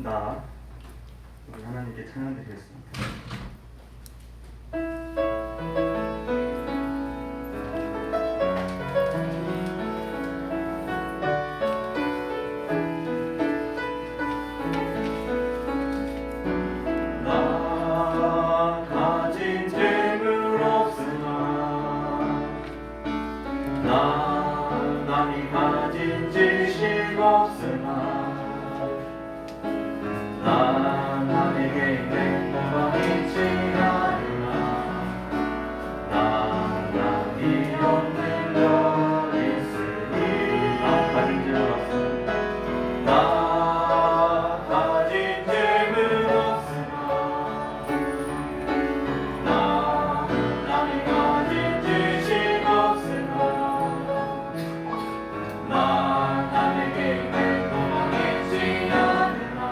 나 우리 하나님께 찬양드리겠습니다. 나 가진 재물 없으나 나 남이 가진 지식 없으나 나 남에게 행복이 있지 않으나 나 남이 없는 것 있으니 나 가진 재물 없으나 나 가진 재물 없으나 나 남이 가진 지식 없으나 나 남에게 행복이 있지 않으나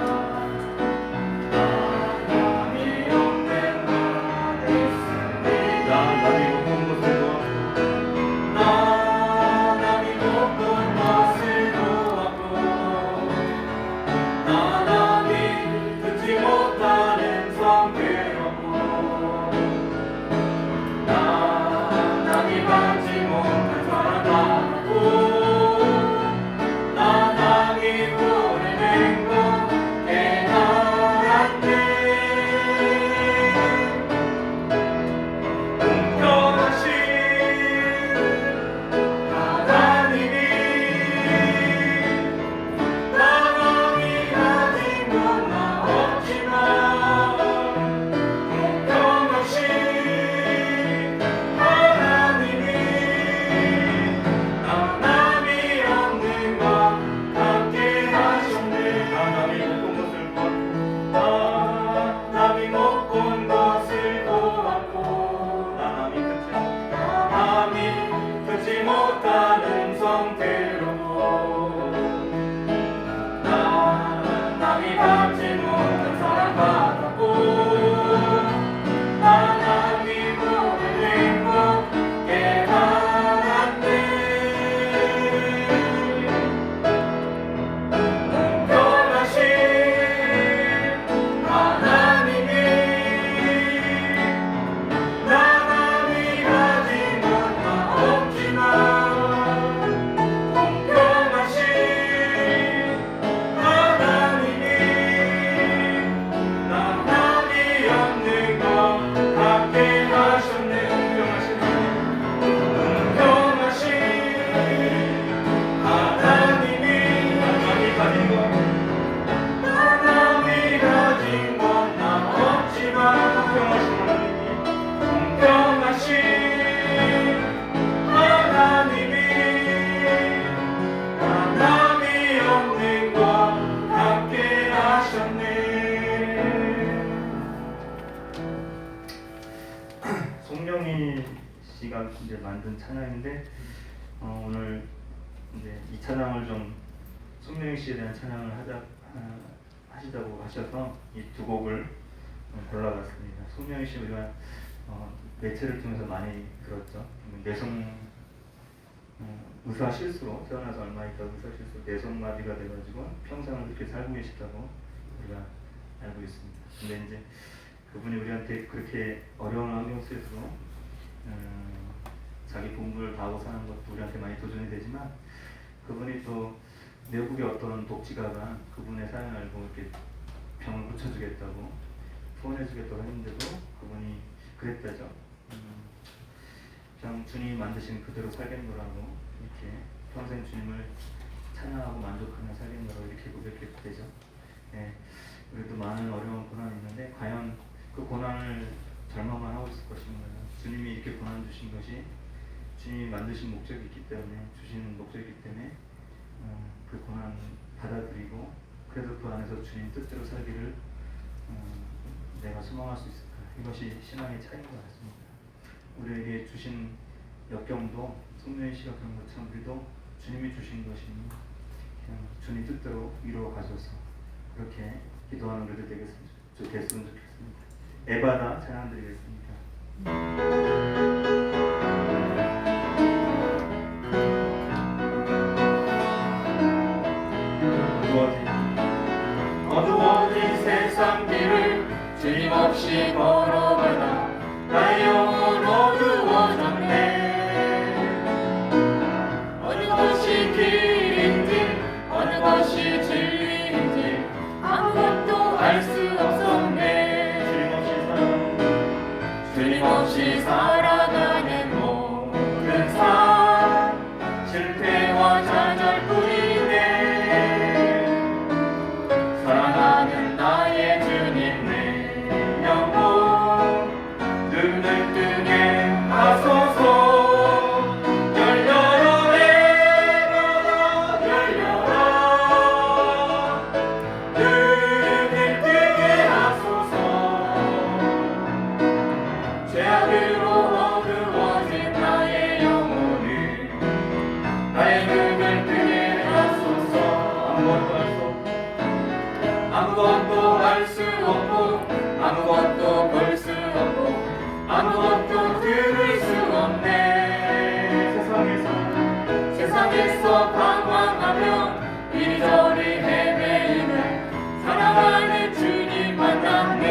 송영희 씨가 이제 만든 찬양인데 오늘 이제 이 찬양을 좀 송영희 씨에 대한 찬양을 하시자고 하셔서 이 두 곡을 골라봤습니다. 송영희 씨 우리가 매체를 통해서 많이 들었죠. 의사 실수로 태어나서 얼마 있다가 의사 실수로 내성마비가 돼가지고 평생을 그렇게 살고 계시다고 우리가 알고 있습니다. 근데 이제 그분이 우리한테 그렇게 어려운 환경 속에서 자기 본분을 다하고 사는 것도 우리한테 많이 도전이 되지만 그분이 또 외국의 어떤 독지가가 그분의 사연을 알고 이렇게 병을 고쳐주겠다고 후원해주겠다고 했는데도 그분이 그랬다죠. 그냥 주님이 만드신 그대로 살겠노라고 이렇게 평생 주님을 찬양하고 만족하며 살겠노라고 이렇게 고백했게 되죠. 네, 우리도 많은 어려운 고난이 있는데 과연 그 고난을 절망만 하고 있을 것인가요? 주님이 이렇게 고난 주신 것이 주님이 만드신 목적이 있기 때문에 주시는 목적이 있기 때문에 그 고난 받아들이고 그래도 그 안에서 주님 뜻대로 살기를 내가 소망할 수 있을까? 이것이 신앙의 차이인 것 같습니다. 우리에게 주신 역경도 송명희 씨가 그런 것처럼 우리도 주님이 주신 것이 그냥 주님 뜻대로 이루어 가셔서 그렇게 기도하는 우리들 됐으면 좋겠습니다. 에바다 찬양 드리겠습니다. 어두워진 주님 없이 걸어가다 나의 영혼 어두워졌네. 어느 것이 길인지 어느 것이 진리인지 아무것도 알 수 없었네. 주님 없이 살아가는 모든 삶 실패와 좌절뿐이네. 사랑하는 나의 주님 내 영혼 눈을 뜨게 하소서. 열려라 해마다 열려라 눈을 뜨게 하소서. 죄악으로 어두워진 나의 영혼을 나의 눈을 뜨게 하소서. 아무것도 알 수 없고 아무것도 볼 수 없고 아무것도 들을 수 없네. 세상에서 방황하며 이리저리 헤매이네. 사랑하는 주님 만났네.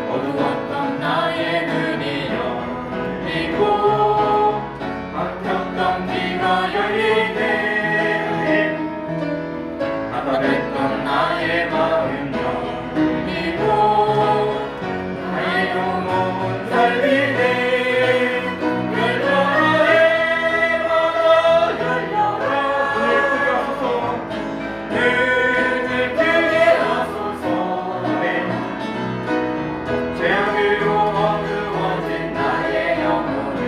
어두웠던 나의 눈이 열리고 막혔던 귀가 열리네. 답답했던 나의 마음 열리고 나의 영혼 살리네. 열려라 해마다 열려라 눈을 뜨게 하소서. 죄악으로 어두워진 나의 영혼을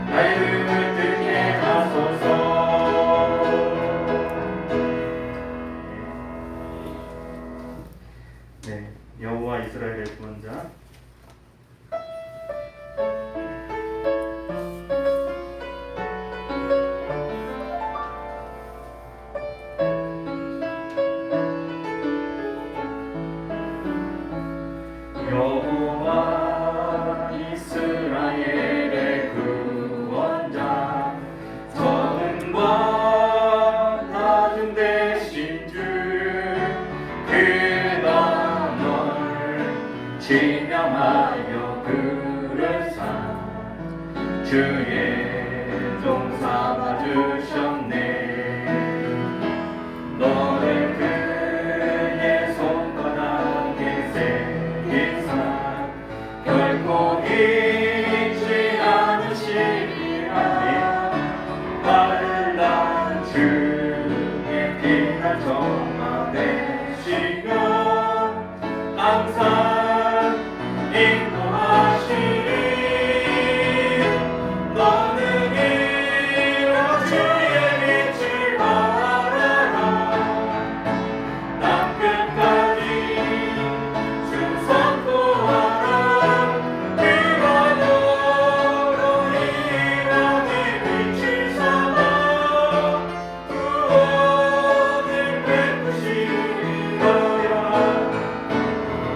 나의 눈을 뜨게 하소서. 네, 여호와 이스라엘의 구원자. 여호와 이스라엘의 구원자 성과 낮은 대신 주 그가 널 진명하여 부르사 주의 종 삼아주셨네. 너를 그의 손바닥에 새기사 결코 잊지 않으시리라. 환난 주의 피날 정화되시며 항상 인도하시리. 너는 이로 주의 빛을 바라라. 땅끝까지 주 선포하라. 그가 너로 희망의 빛을 삼아 구원을 베푸시리라.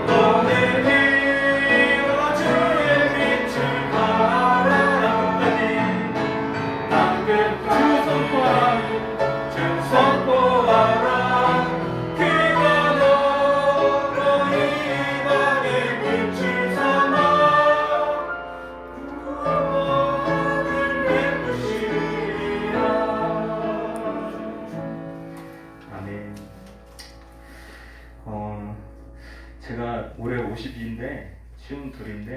너는 이로 주의 빛을 바라라. 땅끝까지 주 선포하라. 그가 너로 희망의 빛을 삼아 구원을 베푸시리라. 아멘. 제가 올해 52인데 쉬운 둘인데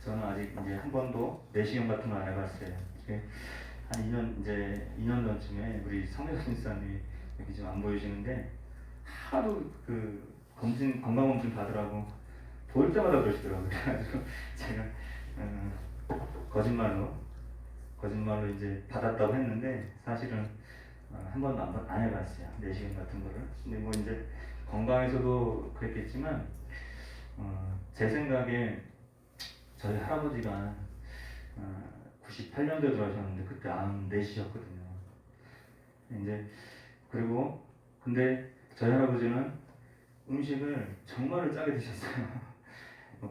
저는 아직 이제 한 번도 내시경 같은 거 안 해봤어요. 한 2년 이제 2년 전쯤에 우리 성대선 목사님이 여기 지금 안 보이시는데 하도 그 검진 건강 검진 받으라고 볼 때마다 그러시더라고요. 그래가지고 제가 거짓말로 이제 받았다고 했는데 사실은 한 번도 안 해봤어요. 내시경 같은 거를. 근데 뭐 이제 건강에서도 그랬겠지만 제 생각에 저희 할아버지가 98년도에 돌아가셨는데 그때 94이셨거든요. 이제 그리고 근데 저희 할아버지는 음식을 정말로 짜게 드셨어요.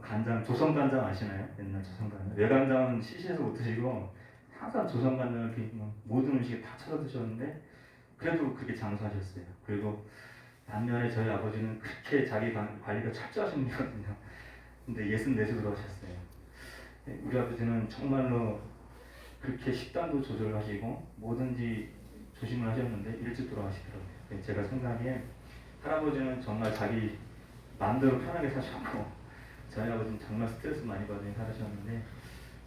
간장, 조선 간장 아시나요? 옛날 조선 간장. 외간장은 시시해서 못 드시고 항상 조선 간장을 이렇게 모든 음식에 다 찾아 드셨는데 그래도 그렇게 장수하셨어요. 그리고 반면에 저희 아버지는 그렇게 자기 관리가 철저하신 분이거든요. 근데 64세 돌아가셨어요. 우리 아버지는 정말로 그렇게 식단도 조절하시고 뭐든지 조심을 하셨는데 일찍 돌아가시더라고요. 제가 생각에 할아버지는 정말 자기 마음대로 편하게 사셨고 저희 아버지는 정말 스트레스 많이 받으며 살으셨는데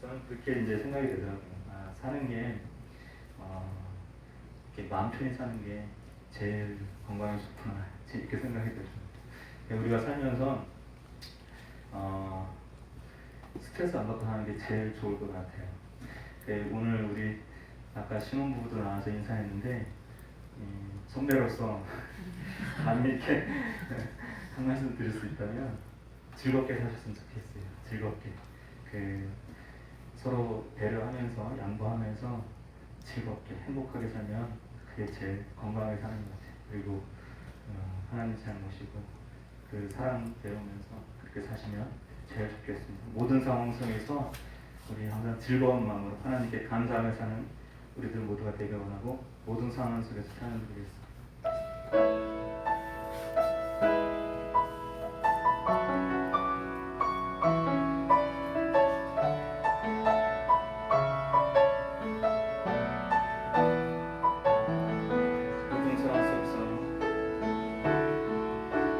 저는 그렇게 이제 생각이 되더라고요. 아, 사는 게 이렇게 마음 편히 사는 게 제일 건강에 좋구나 이렇게 생각이 들어요. 우리가 살면서 스트레스 안 받고 사는 게 제일 좋을 것 같아요. 오늘 우리 아까 신혼부부도 나와서 인사했는데 선배로서 감히 이렇게 한 말씀 드릴 수 있다면 즐겁게 사셨으면 좋겠어요. 즐겁게 서로 배려하면서 양보하면서 즐겁게 행복하게 살면 그게 제일 건강하게 사는 것 같아요. 그리고 하나님 잘 모시고 그 사랑 배우면서 그렇게 사시면 제일 좋겠습니다. 모든 상황 속에서 우리 항상 즐거운 마음으로 하나님께 감사하며 사는 우리들 모두가 되길 원하고 모든 상황 속에서 찬양드리겠습니다.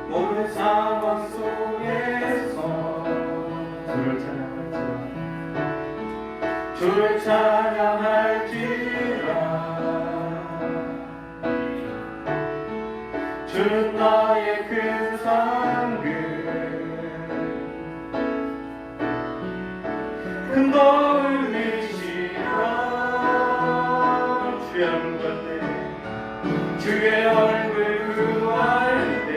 모든 상황 속에서 주를 찬양할지라 주는 나의 큰 상급 큰 도움이시라 주의 구할 때 주의 얼굴 구할 때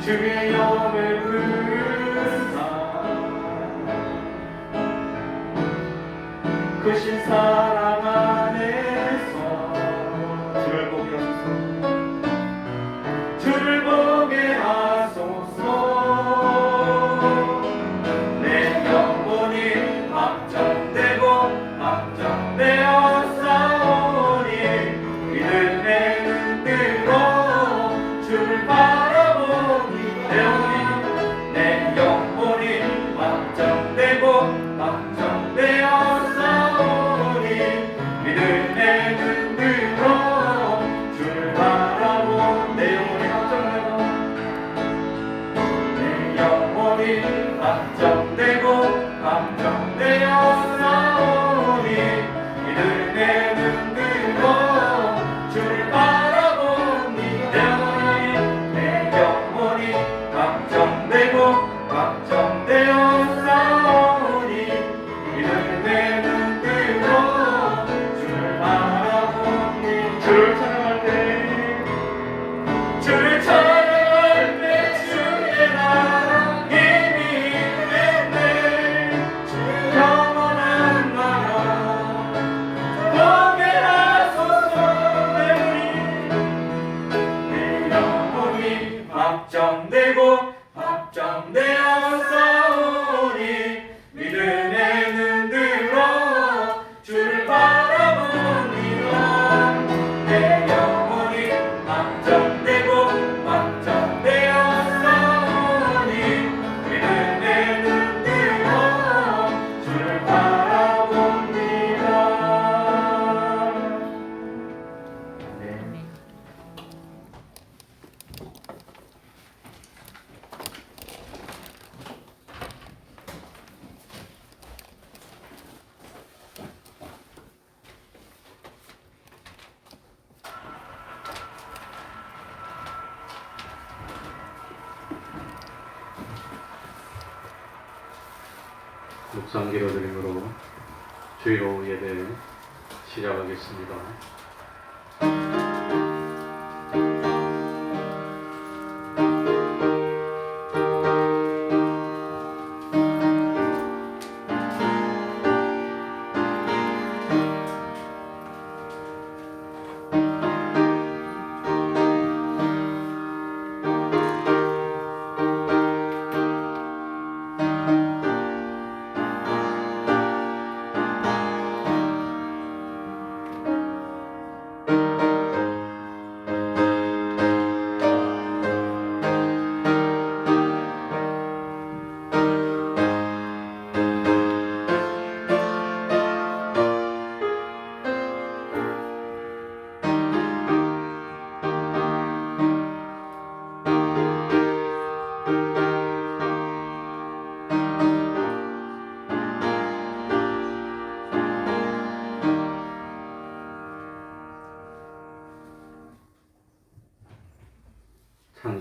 주의 영을 부르사 크신 사랑 안에서 주를 보게 하소서 주를 보게 하소서 내 영혼이 확정되고 확정되어 싸우니 믿음의 눈으로 주를 바라보니 내 영혼이 확정되고 확정되어 싸우니 믿음의 눈으로 주를 바라보 내 영혼이 확정되고 내 영혼이 확정되고 확정되어 싸우니 믿음의 눈으로 주를 바라보니 내 영혼이 확정되고 확정되어 싸우니 믿음의 눈으로 주를 바라보니 주를 찬양할 때 주를 찬양할 때 주의 나라 힘이 있네 주의 영원한 나라 보게 하소서 내 영혼이 확정되고 확정되어 싸우니 믿음의 눈으로 주를 바라보니라 내 영혼이 확정되고 확정되어 싸우니 믿음의 눈으로 주를 바라봅니다. 네. 묵상기도 드림으로 주일오후 예배 시작하겠습니다.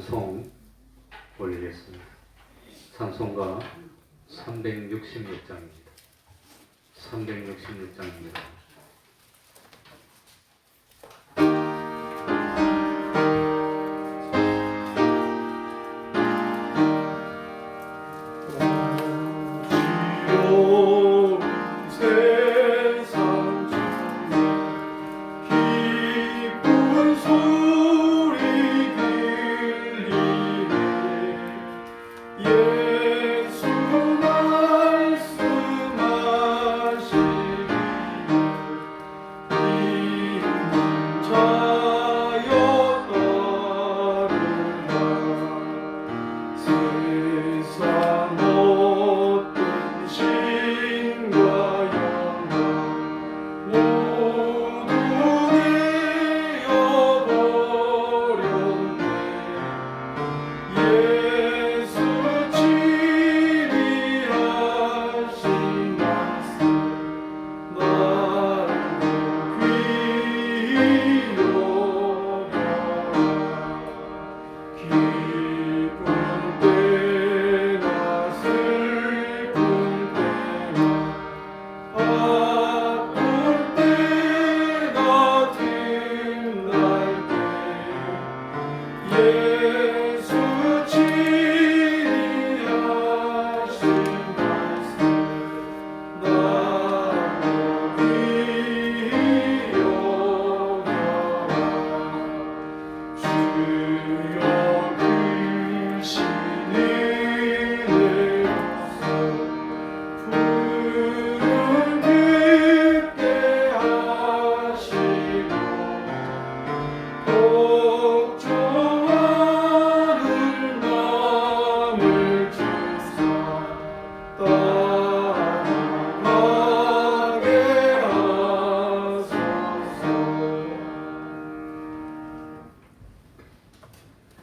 찬송 올리겠습니다. 찬송가 366장입니다. 366장입니다.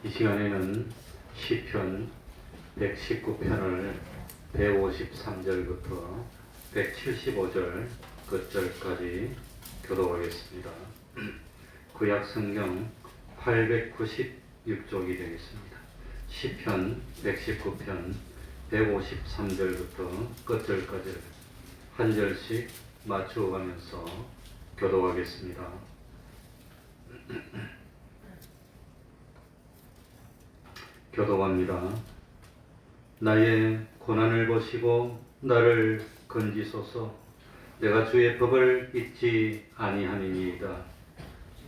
이 시간에는 시편 119편을 153절부터 175절 끝절까지 교독하겠습니다. 구약 성경 896쪽이 되겠습니다. 시편 119편 153절부터 끝절까지 한 절씩 맞추어가면서 교독하겠습니다. 교독합니다. 나의 고난을 보시고 나를 건지소서. 내가 주의 법을 잊지 아니하니이다.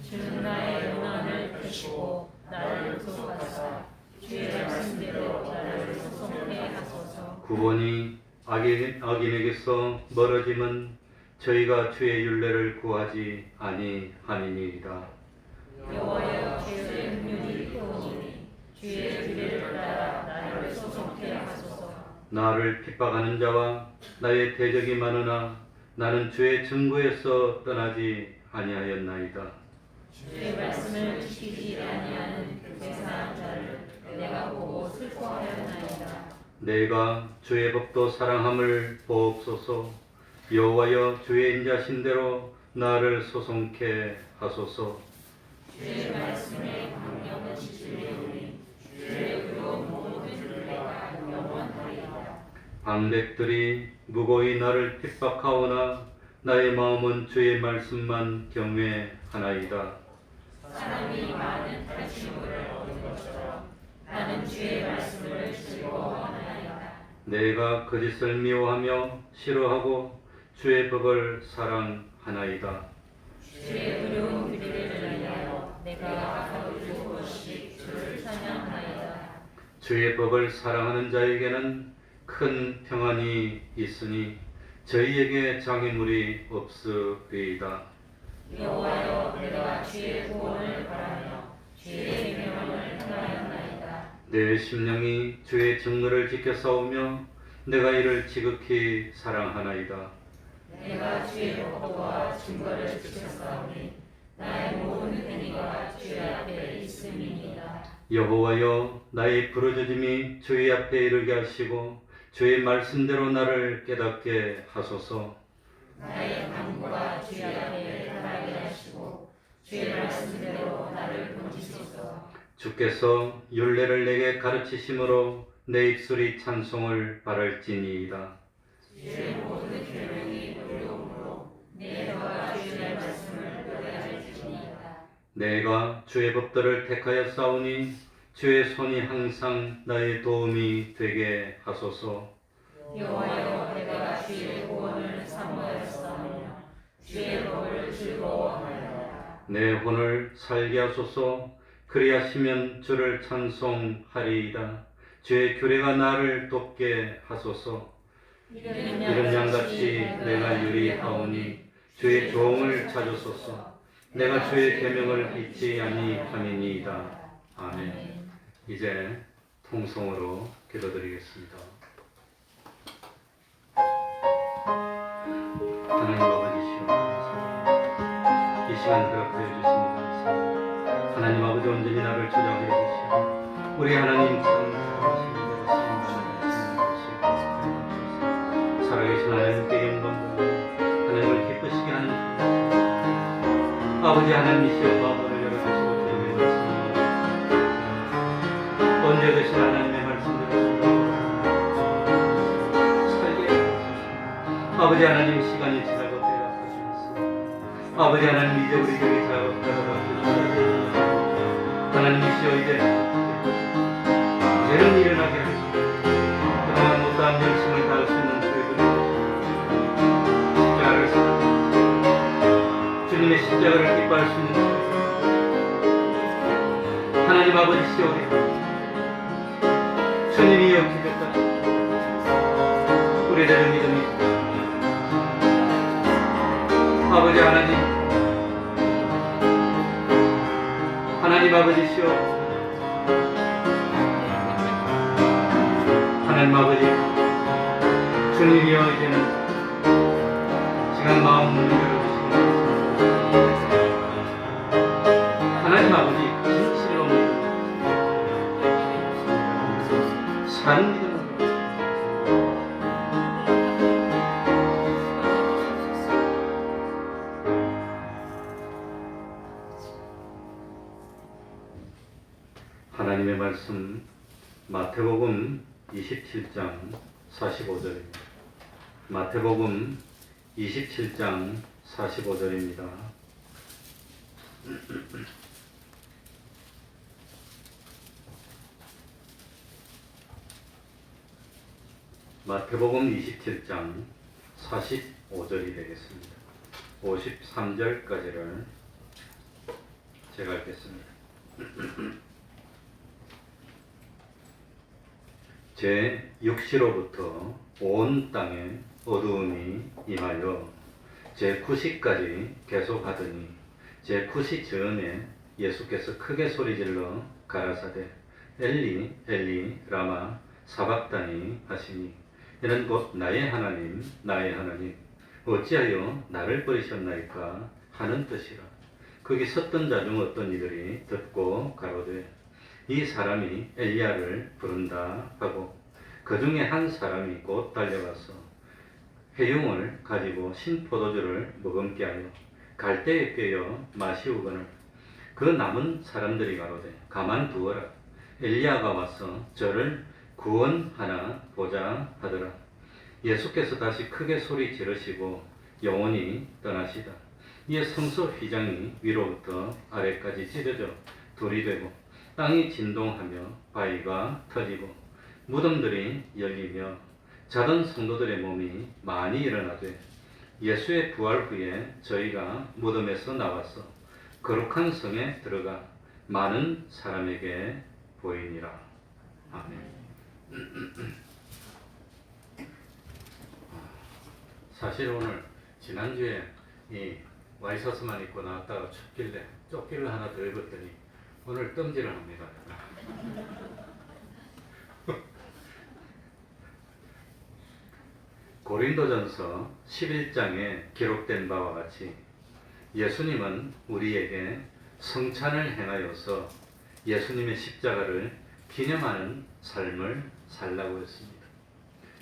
주는 나의 고난을 보시고 나를 구속하사 주의 말씀대로 나를 소송케 하소서. 구원이 악인에게서 멀어짐은 저희가 주의 율례를 구하지 아니하니이다. 여호와여, 주의 긍휼이 크오니 주의 규례를 따라 나를 소송케 하소서. 나를 핍박하는 자와 나의 대적이 많으나 나는 주의 증거에서 떠나지 아니하였나이다. 주의 말씀을 지키지 아니하는 괴사한 자를 내가 보고 슬퍼하였나이다. 내가 주의 법도 사랑함을 보옵소서. 여호와여, 주의 인자신 대로 나를 소송케 하소서. 주의 말씀에 강력은 지키리오니 주의 의로운 모든 규례가 영원하리이다. 방백들이 무고히 나를 핍박하오나 나의 마음은 주의 말씀만 경외하나이다. 사람이 많은 탈취물을 얻은 것처럼 나는 주의 말씀을 즐거워하나이다. 내가 거짓을 미워하며 싫어하고 주의 법을 사랑하나이다. 주의 의로운 규례를 위하여 내가 하루 7번씩 주를 찬양하나이다. 주의 법을 사랑하는 자에게는 큰 평안이 있으니 저희에게 장애물이 없으리이다. 여호와여, 내가 주의 구원을 바라며 주의 계명을 행하였나이다. 내 심령이 주의 증거를 지켜 싸우며 내가 이를 지극히 사랑하나이다. 내가 주의 법도와 증거를 지켰사오니 나의 모든 행위가 주의 앞에 있음이니이다. 여호와여, 나의 부르짖음이 주의 앞에 이르게 하시고 주의 말씀대로 나를 깨닫게 하소서. 나의 간구가 주의 앞에 달하게 하시고 주의 말씀대로 나를 건지소서. 주께서 율례를 내게 가르치심으로 내 입술이 찬송을 바랄지니이다. 주의 모든 계명이 의로움으로 내가 주의 말씀을 노래할지니이다. 내가 주의 법들을 택하여 싸우니 주의 손이 항상 나의 도움이 되게 하소서. 여호와여, 내가 주의 구원을 사모하였사오며 주의 법을 즐거워하노라. 내 혼을 살게 하소서. 그리하시면 주를 찬송하리이다. 주의 규례가 나를 돕게 하소서. 이른 양같이 내가 유리하오니 주의 조응을 찾으소서. 내가 주의 계명을 잊지 아니함이니이다. 아멘. 이제 통성으로 기도드리겠습니다. 하나님 아버지시여, 이 시간 허락하여 주시니 감사합니다. 하나님 아버지, 온전히 나를 찾아오게 해주시고 우리 하나님 참 사랑하시는 대로 신임하시는 살아계신 하나님께 영광과 하나님을 기쁘시게 하는 아버지 하나님이시여, 마음을 열어주시고 주님의 말씀을 언제 되신 하나님의 말씀대로 살게 해주시고 아버지 하나님, 시간이 지나고 때가 가시면서 아버지 하나님, 이제 우리들이 작업하다가 하나님이시여, 이제는 일어나게 하시고 그동안 못다한 열심을 다할 수 있는 저희들이 십자가를 사랑하고 주님의 십자가를 기뻐할 수 있는 저희들, 하나님 아버지시여, 우리 주님이 역기겠다 우리들의 믿음이 있다. 아버지 하나님, 하나님 아버지시여, 하나님 아버지, 주님이여, 이제는 시간 마음 문을 열어주시고 하나님 아버지, 진실로 사는 믿음으로 하나님의 말씀, 마태복음 27장 45절입니다. 마태복음 27장 45절입니다. 마태복음 27장 45절이 되겠습니다. 53절까지를 제가 읽겠습니다. 제 6시로부터 온 땅에 어두움이 임하여 제 9시까지 계속하더니 제 9시 즈음에 예수께서 크게 소리질러 가라사대 엘리 엘리 라마 사박다니 하시니 이는 곧 나의 하나님 나의 하나님 어찌하여 나를 버리셨나이까 하는 뜻이라. 거기 섰던 자 중 어떤 이들이 듣고 가로되 이 사람이 엘리야를 부른다 하고 그 중에 한 사람이 곧 달려가서 회용을 가지고 신포도주를 머금게 하여 갈대에 꿰어 마시우거늘 그 남은 사람들이 가로되 가만두어라 엘리야가 와서 저를 구원하나 보자 하더라. 예수께서 다시 크게 소리 지르시고 영원히 떠나시다. 이에 성소 휘장이 위로부터 아래까지 찢어져 돌이 되고 땅이 진동하며 바위가 터지고 무덤들이 열리며 자던 성도들의 몸이 많이 일어나되 예수의 부활 후에 저희가 무덤에서 나와서 거룩한 성에 들어가 많은 사람에게 보이니라. 아멘. 사실 오늘 지난주에 이 와이셔츠만 입고 나왔다가 춥길래 조끼를 하나 더 입었더니 오늘 뜸질을 합니다. 고린도전서 11장에 기록된 바와 같이 예수님은 우리에게 성찬을 행하여서 예수님의 십자가를 기념하는 삶을 살라고 했습니다.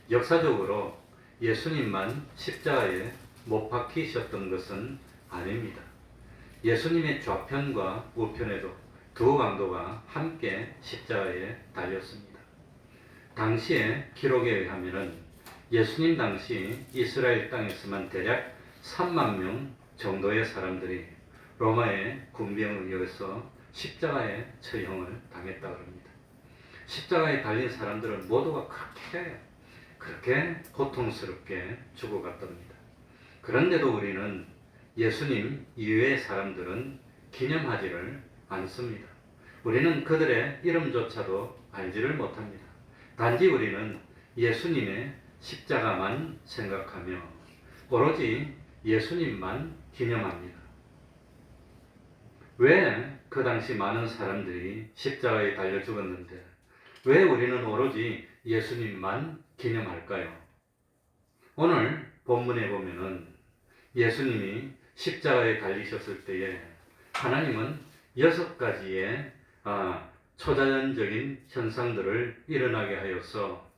역사적으로 예수님만 십자가에 못 박히셨던 것은 아닙니다. 예수님의 좌편과 우편에도 두 강도가 함께 십자가에 달렸습니다. 당시의 기록에 의하면 예수님 당시 이스라엘 땅에서만 대략 3만 명 정도의 사람들이 로마의 군병에 의해서 십자가의 처형을 당했다고 합니다. 십자가에 달린 사람들은 모두가 그렇게 고통스럽게 죽어갔답니다. 그런데도 우리는 예수님 이외의 사람들은 기념하지를 않습니다. 우리는 그들의 이름조차도 알지를 못합니다. 단지 우리는 예수님의 십자가만 생각하며 오로지 예수님만 기념합니다. 왜 그 당시 많은 사람들이 십자가에 달려 죽었는데 왜 우리는 오로지 예수님만 기념할까요? 오늘 본문에 보면은 예수님이 십자가에 달리셨을 때에 하나님은 6가지의 초자연적인 현상들을 일어나게 하여서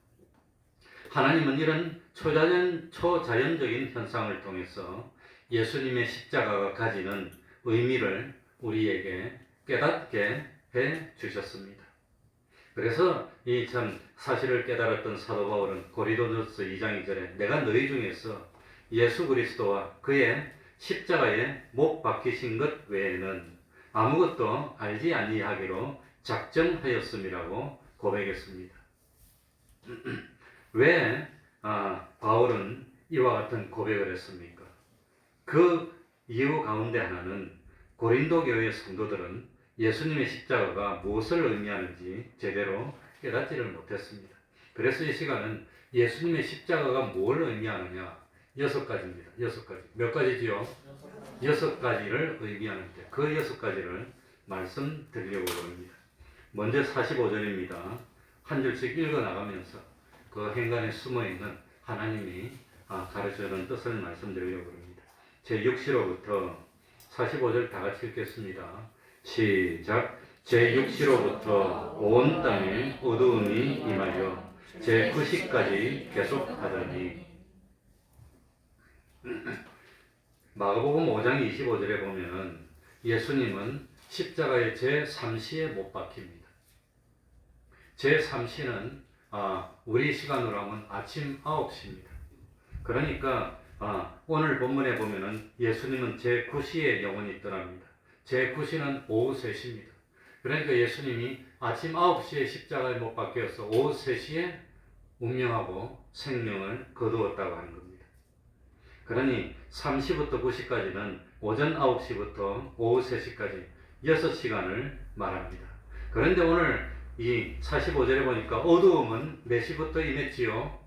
하나님은 이런 초자연적인 현상을 통해서 예수님의 십자가가 가지는 의미를 우리에게 깨닫게 해 주셨습니다. 그래서 이 참 사실을 깨달았던 사도 바울은 고린도전서 2장 2절에 내가 너희 중에서 예수 그리스도와 그의 십자가에 못 박히신 것 외에는 아무것도 알지 아니하기로 작정하였음이라고 고백했습니다. 왜 바울은 이와 같은 고백을 했습니까? 그 이유 가운데 하나는 고린도 교회 성도들은 예수님의 십자가가 무엇을 의미하는지 제대로 깨닫지를 못했습니다. 그래서 이 시간은 예수님의 십자가가 뭘 의미하느냐 6가지입니다. 6가지. 몇 가지지요? 6가지를 의미하는데 그 6가지를 말씀드리려고 합니다. 먼저 45절입니다. 한 줄씩 읽어나가면서 그 행간에 숨어있는 하나님이 가르쳐주는 뜻을 말씀드리려고 합니다. 제6시로부터 45절 다 같이 읽겠습니다. 시작. 제6시로부터 온 땅에 어두움이 임하여 제9시까지 계속하더니 마가복음 5장 25절에 보면 예수님은 십자가의 제3시에 못 박힙니다. 제3시는 우리 시간으로 하면 아침 9시입니다. 그러니까 오늘 본문에 보면은 예수님은 제9시에 영원히 떠납니다. 제9시는 오후 3시입니다. 그러니까 예수님이 아침 9시에 십자가에 못 박혀서 오후 3시에 운명하고 생명을 거두었다고 하는 겁니다. 그러니 3시부터 9시까지는 오전 9시부터 오후 3시까지 6시간을 말합니다. 그런데 오늘 이 45절에 보니까 어두움은 몇 시부터 임했지요?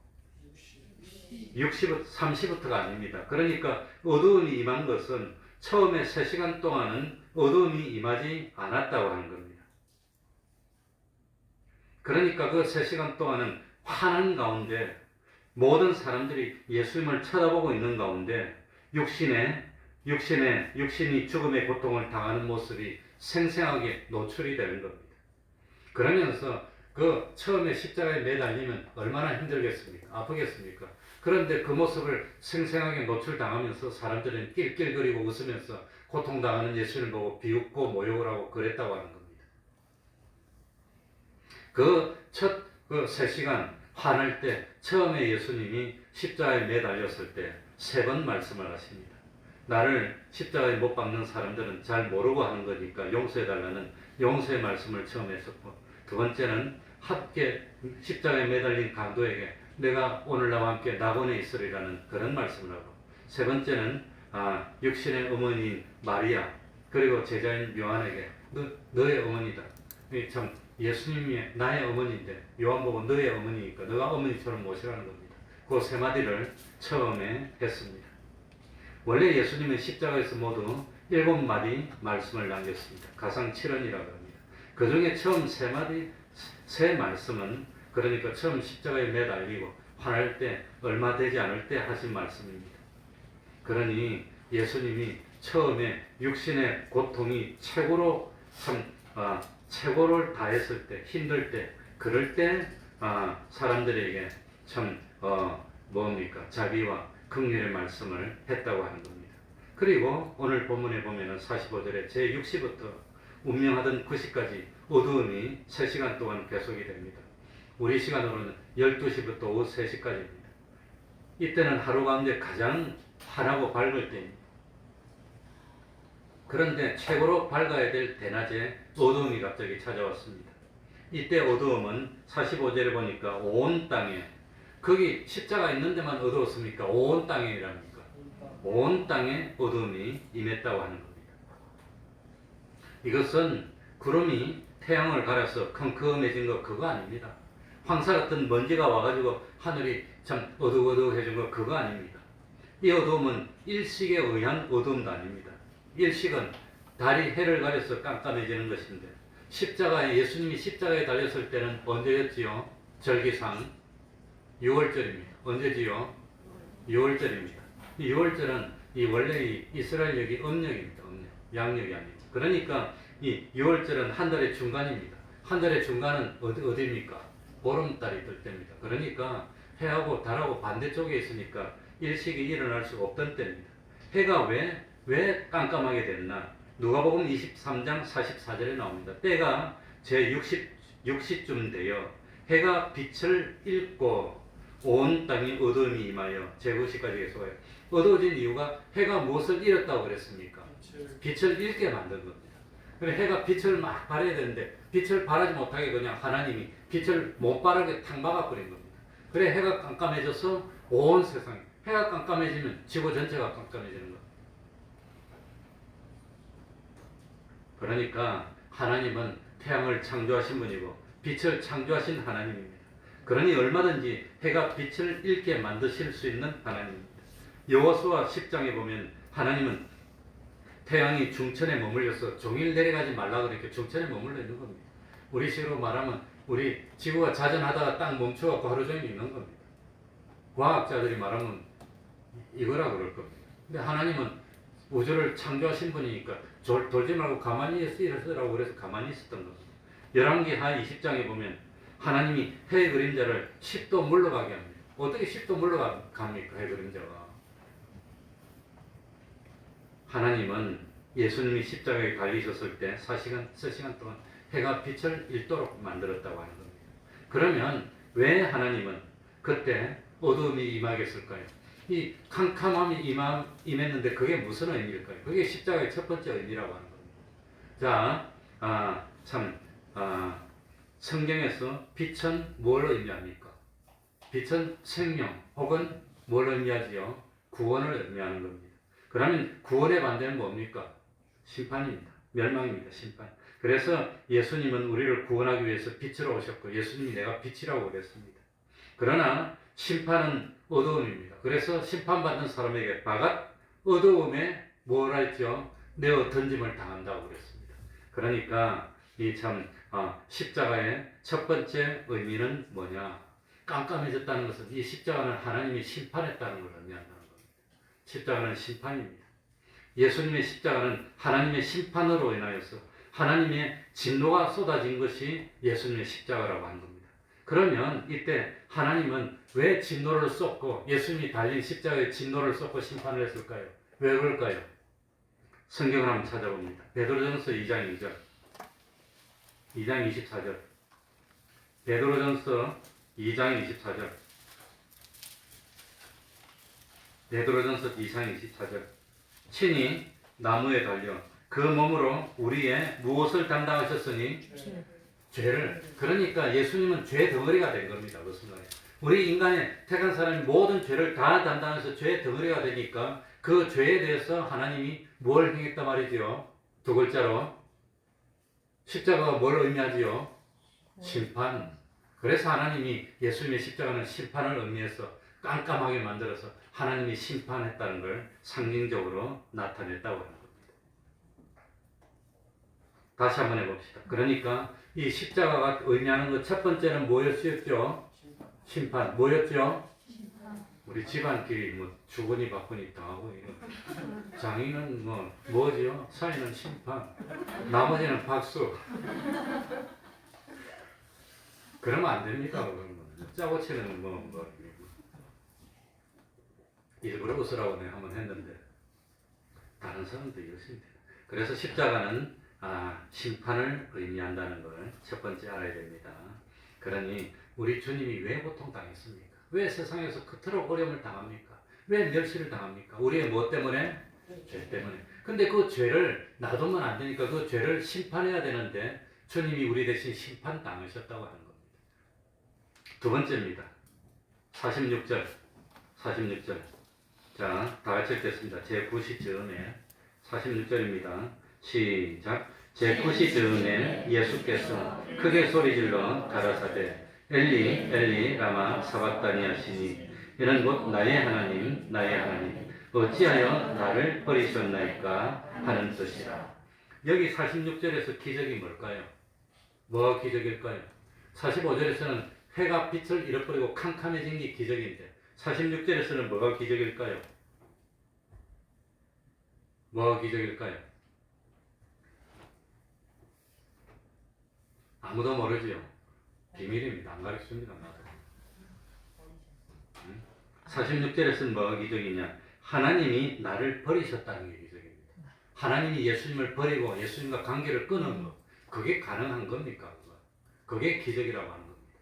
3시부터가 아닙니다. 그러니까 어두움이 임한 것은 처음에 3시간 동안은 어두움이 임하지 않았다고 하는 겁니다. 그러니까 그 3시간 동안은 환한 가운데 모든 사람들이 예수님을 쳐다보고 있는 가운데 육신이 죽음의 고통을 당하는 모습이 생생하게 노출이 되는 겁니다. 그러면서 그 처음에 십자가에 매달리면 얼마나 힘들겠습니까? 아프겠습니까? 그런데 그 모습을 생생하게 노출당하면서 사람들은 낄낄거리고 웃으면서 고통당하는 예수님을 보고 비웃고 모욕을 하고 그랬다고 하는 겁니다. 그 3시간 화날 때 처음에 예수님이 십자가에 매달렸을 때 3번 말씀을 하십니다. 나를 십자가에 못 박는 사람들은 잘 모르고 하는 거니까 용서해달라는 용서의 말씀을 처음 했었고, 두 번째는 함께 십자가에 매달린 강도에게 내가 오늘 나와 함께 낙원에 있으리라는 그런 말씀을 하고, 세 번째는 육신의 어머니인 마리아 그리고 제자인 요한에게 너의 어머니다. 참 예수님이 나의 어머니인데 요한복음 너의 어머니니까 너가 어머니처럼 모시라는 겁니다. 그 세 마디를 처음에 했습니다. 원래 예수님은 십자가에서 모두 7마디 말씀을 남겼습니다. 가상 7언이라고 합니다. 그 중에 처음 세 말씀은 그러니까 처음 십자가에 매달리고 화날 때 얼마 되지 않을 때 하신 말씀입니다. 그러니 예수님이 처음에 육신의 고통이 최고로 최고를 다했을 때, 힘들 때, 그럴 때 사람들에게 참 자비와 긍휼의 말씀을 했다고 하는 겁니다. 그리고 오늘 본문에 보면은 45절에 제6시부터 운명하던 9시까지 어두움이 3시간 동안 계속이 됩니다. 우리 시간으로는 12시부터 오후 3시까지입니다. 이때는 하루 가운데 가장 환하고 밝을 때입니다. 그런데 최고로 밝아야 될 대낮에 어두움이 갑자기 찾아왔습니다. 이때 어두움은 45절에 보니까 온 땅에, 거기 십자가 있는 데만 어두웠습니까? 온 땅에랍니까? 온 땅에 어두움이 임했다고 하는 겁니다. 이것은 구름이 태양을 가려서 컴컴해진 거 그거 아닙니다. 황사 같은 먼지가 와가지고 하늘이 참 어두워두워해진 거 그거 아닙니다. 이 어두움은 일식에 의한 어두움도 아닙니다. 일식은 달이 해를 가려서 깜깜해지는 것인데, 십자가에, 예수님이 십자가에 달렸을 때는 언제였지요? 절기상 6월절입니다. 언제지요? 6월절입니다. 이 6월절은 원래 이 이스라엘력이 음력입니다. 음력, 양력이 아닙니다. 그러니까 이 6월절은 한 달의 중간입니다. 한 달의 중간은 어디입니까? 보름달이 뜰 때입니다. 그러니까 해하고 달하고 반대쪽에 있으니까 일식이 일어날 수가 없던 때입니다. 해가 왜 깜깜하게 됐나? 누가복음 23장 44절에 나옵니다. 때가 제 60쯤 되어 해가 빛을 잃고 온 땅이 어두움이 임하여 제9시까지 계속해요. 어두워진 이유가 해가 무엇을 잃었다고 그랬습니까? 빛을 잃게 만든 겁니다. 그래 해가 빛을 막 발해야 되는데 빛을 발하지 못하게 그냥 하나님이 빛을 못 발하게 탁 막아버린 겁니다. 그래 해가 깜깜해져서 온 세상이, 해가 깜깜해지면 지구 전체가 깜깜해지는 겁니다. 그러니까 하나님은 태양을 창조하신 분이고 빛을 창조하신 하나님입니다. 그러니 얼마든지 해가 빛을 잃게 만드실 수 있는 하나님입니다. 여호수아 10장에 보면 하나님은 태양이 중천에 머물려서 종일 내려가지 말라 그렇게 중천에 머물러 있는 겁니다. 우리 식으로 말하면 우리 지구가 자전하다가 딱 멈춰갖고 하루 종일 있는 겁니다. 과학자들이 말하면 이거라 그럴 겁니다. 근데 하나님은 우주를 창조하신 분이니까 돌지 말고 가만히 있으라고 그래서 가만히 있었던 겁니다. 열왕기하 20장에 보면 하나님이 해의 그림자를 10도 물러가게 합니다. 어떻게 10도 물러갑니까? 해 그림자가. 하나님은 예수님이 십자가에 달리셨을 때 4시간 동안 해가 빛을 잃도록 만들었다고 하는 겁니다. 그러면 왜 하나님은 그때 어두움이 임하겠을까요? 이 캄캄함이 임했는데 그게 무슨 의미일까요? 그게 십자가의 첫 번째 의미라고 하는 겁니다. 자, 성경에서 빛은 뭘 의미합니까? 빛은 생명 혹은 뭘 의미하지요? 구원을 의미하는 겁니다. 그러면 구원의 반대는 뭡니까? 심판입니다. 멸망입니다. 심판. 그래서 예수님은 우리를 구원하기 위해서 빛으로 오셨고 예수님이 내가 빛이라고 그랬습니다. 그러나 심판은 어두움입니다. 그래서 심판받는 사람에게 바깥 어두움에 뭐라 했죠? 내어 던짐을 당한다고 그랬습니다. 그러니까 십자가의 첫 번째 의미는 뭐냐? 깜깜해졌다는 것은 이 십자가는 하나님이 심판했다는 걸 의미한다는 겁니다. 십자가는 심판입니다. 예수님의 십자가는 하나님의 심판으로 인하여서 하나님의 진노가 쏟아진 것이 예수님의 십자가라고 하는 겁니다. 그러면 이때 하나님은 왜 진노를 쏟고 예수님이 달린 십자가에 진노를 쏟고 심판을 했을까요? 왜 그럴까요? 성경을 한번 찾아봅니다. 베드로전서 2장 2절 2장 24절 베드로전서 2장 24절 베드로전서 2장 24절 친히 나무에 달려 그 몸으로 우리의 무엇을 담당하셨으니? 죄를. 그러니까 예수님은 죄 덩어리가 된 겁니다. 무슨 말이에요? 우리 인간의 택한 사람이 모든 죄를 다 담당해서 죄 덩어리가 되니까 그 죄에 대해서 하나님이 뭘 행했단 말이지요? 두 글자로 십자가가 뭘 의미하지요? 심판. 그래서 하나님이 예수님의 십자가는 심판을 의미해서 깜깜하게 만들어서 하나님이 심판했다는 걸 상징적으로 나타냈다고 하는 겁니다. 다시 한번 해봅시다. 그러니까 이 십자가가 의미하는 것 첫 번째는 뭐였죠? 심판. 뭐였죠? 우리 집안끼리 주거니 받거니 당하고 이런. 장인은 뭐지요? 사위는 심판. 나머지는 박수. 그러면 안 됩니다. 짜고 치는 일부러 웃으라고 내가 한번 했는데 다른 사람도 이렇습니다. 그래서 십자가는 심판을 의미한다는 걸 첫 번째 알아야 됩니다. 그러니 우리 주님이 왜 고통당했습니까? 왜 세상에서 그토록 어려움을 당합니까? 왜 멸시를 당합니까? 우리의 뭐 때문에? 죄 때문에. 근데 그 죄를 놔두면 안 되니까 그 죄를 심판해야 되는데 주님이 우리 대신 심판당하셨다고 하는 겁니다. 두 번째입니다. 46절. 자, 다 같이 읽겠습니다. 제 9시쯤에 46절입니다. 시작. 제 9시쯤에 예수께서 크게 소리질러 가라사대 엘리 엘리 라마 사박다니 하시니 이는 곧 나의 하나님 나의 하나님 어찌하여 나를 버리셨나이까 하는 뜻이라. 여기 46절에서 기적이 뭘까요? 뭐가 기적일까요? 45절에서는 해가 빛을 잃어버리고 캄캄해진 게 기적인데 46절에서는 뭐가 기적일까요? 뭐가 기적일까요? 아무도 모르지요. 비밀입니다. 안 가르쳐줍니다. 나도. 46절에서는 뭐가 기적이냐? 하나님이 나를 버리셨다는 게 기적입니다. 하나님이 예수님을 버리고 예수님과 관계를 끊은 것, 그게 가능한 겁니까? 그게 기적이라고 하는 겁니다.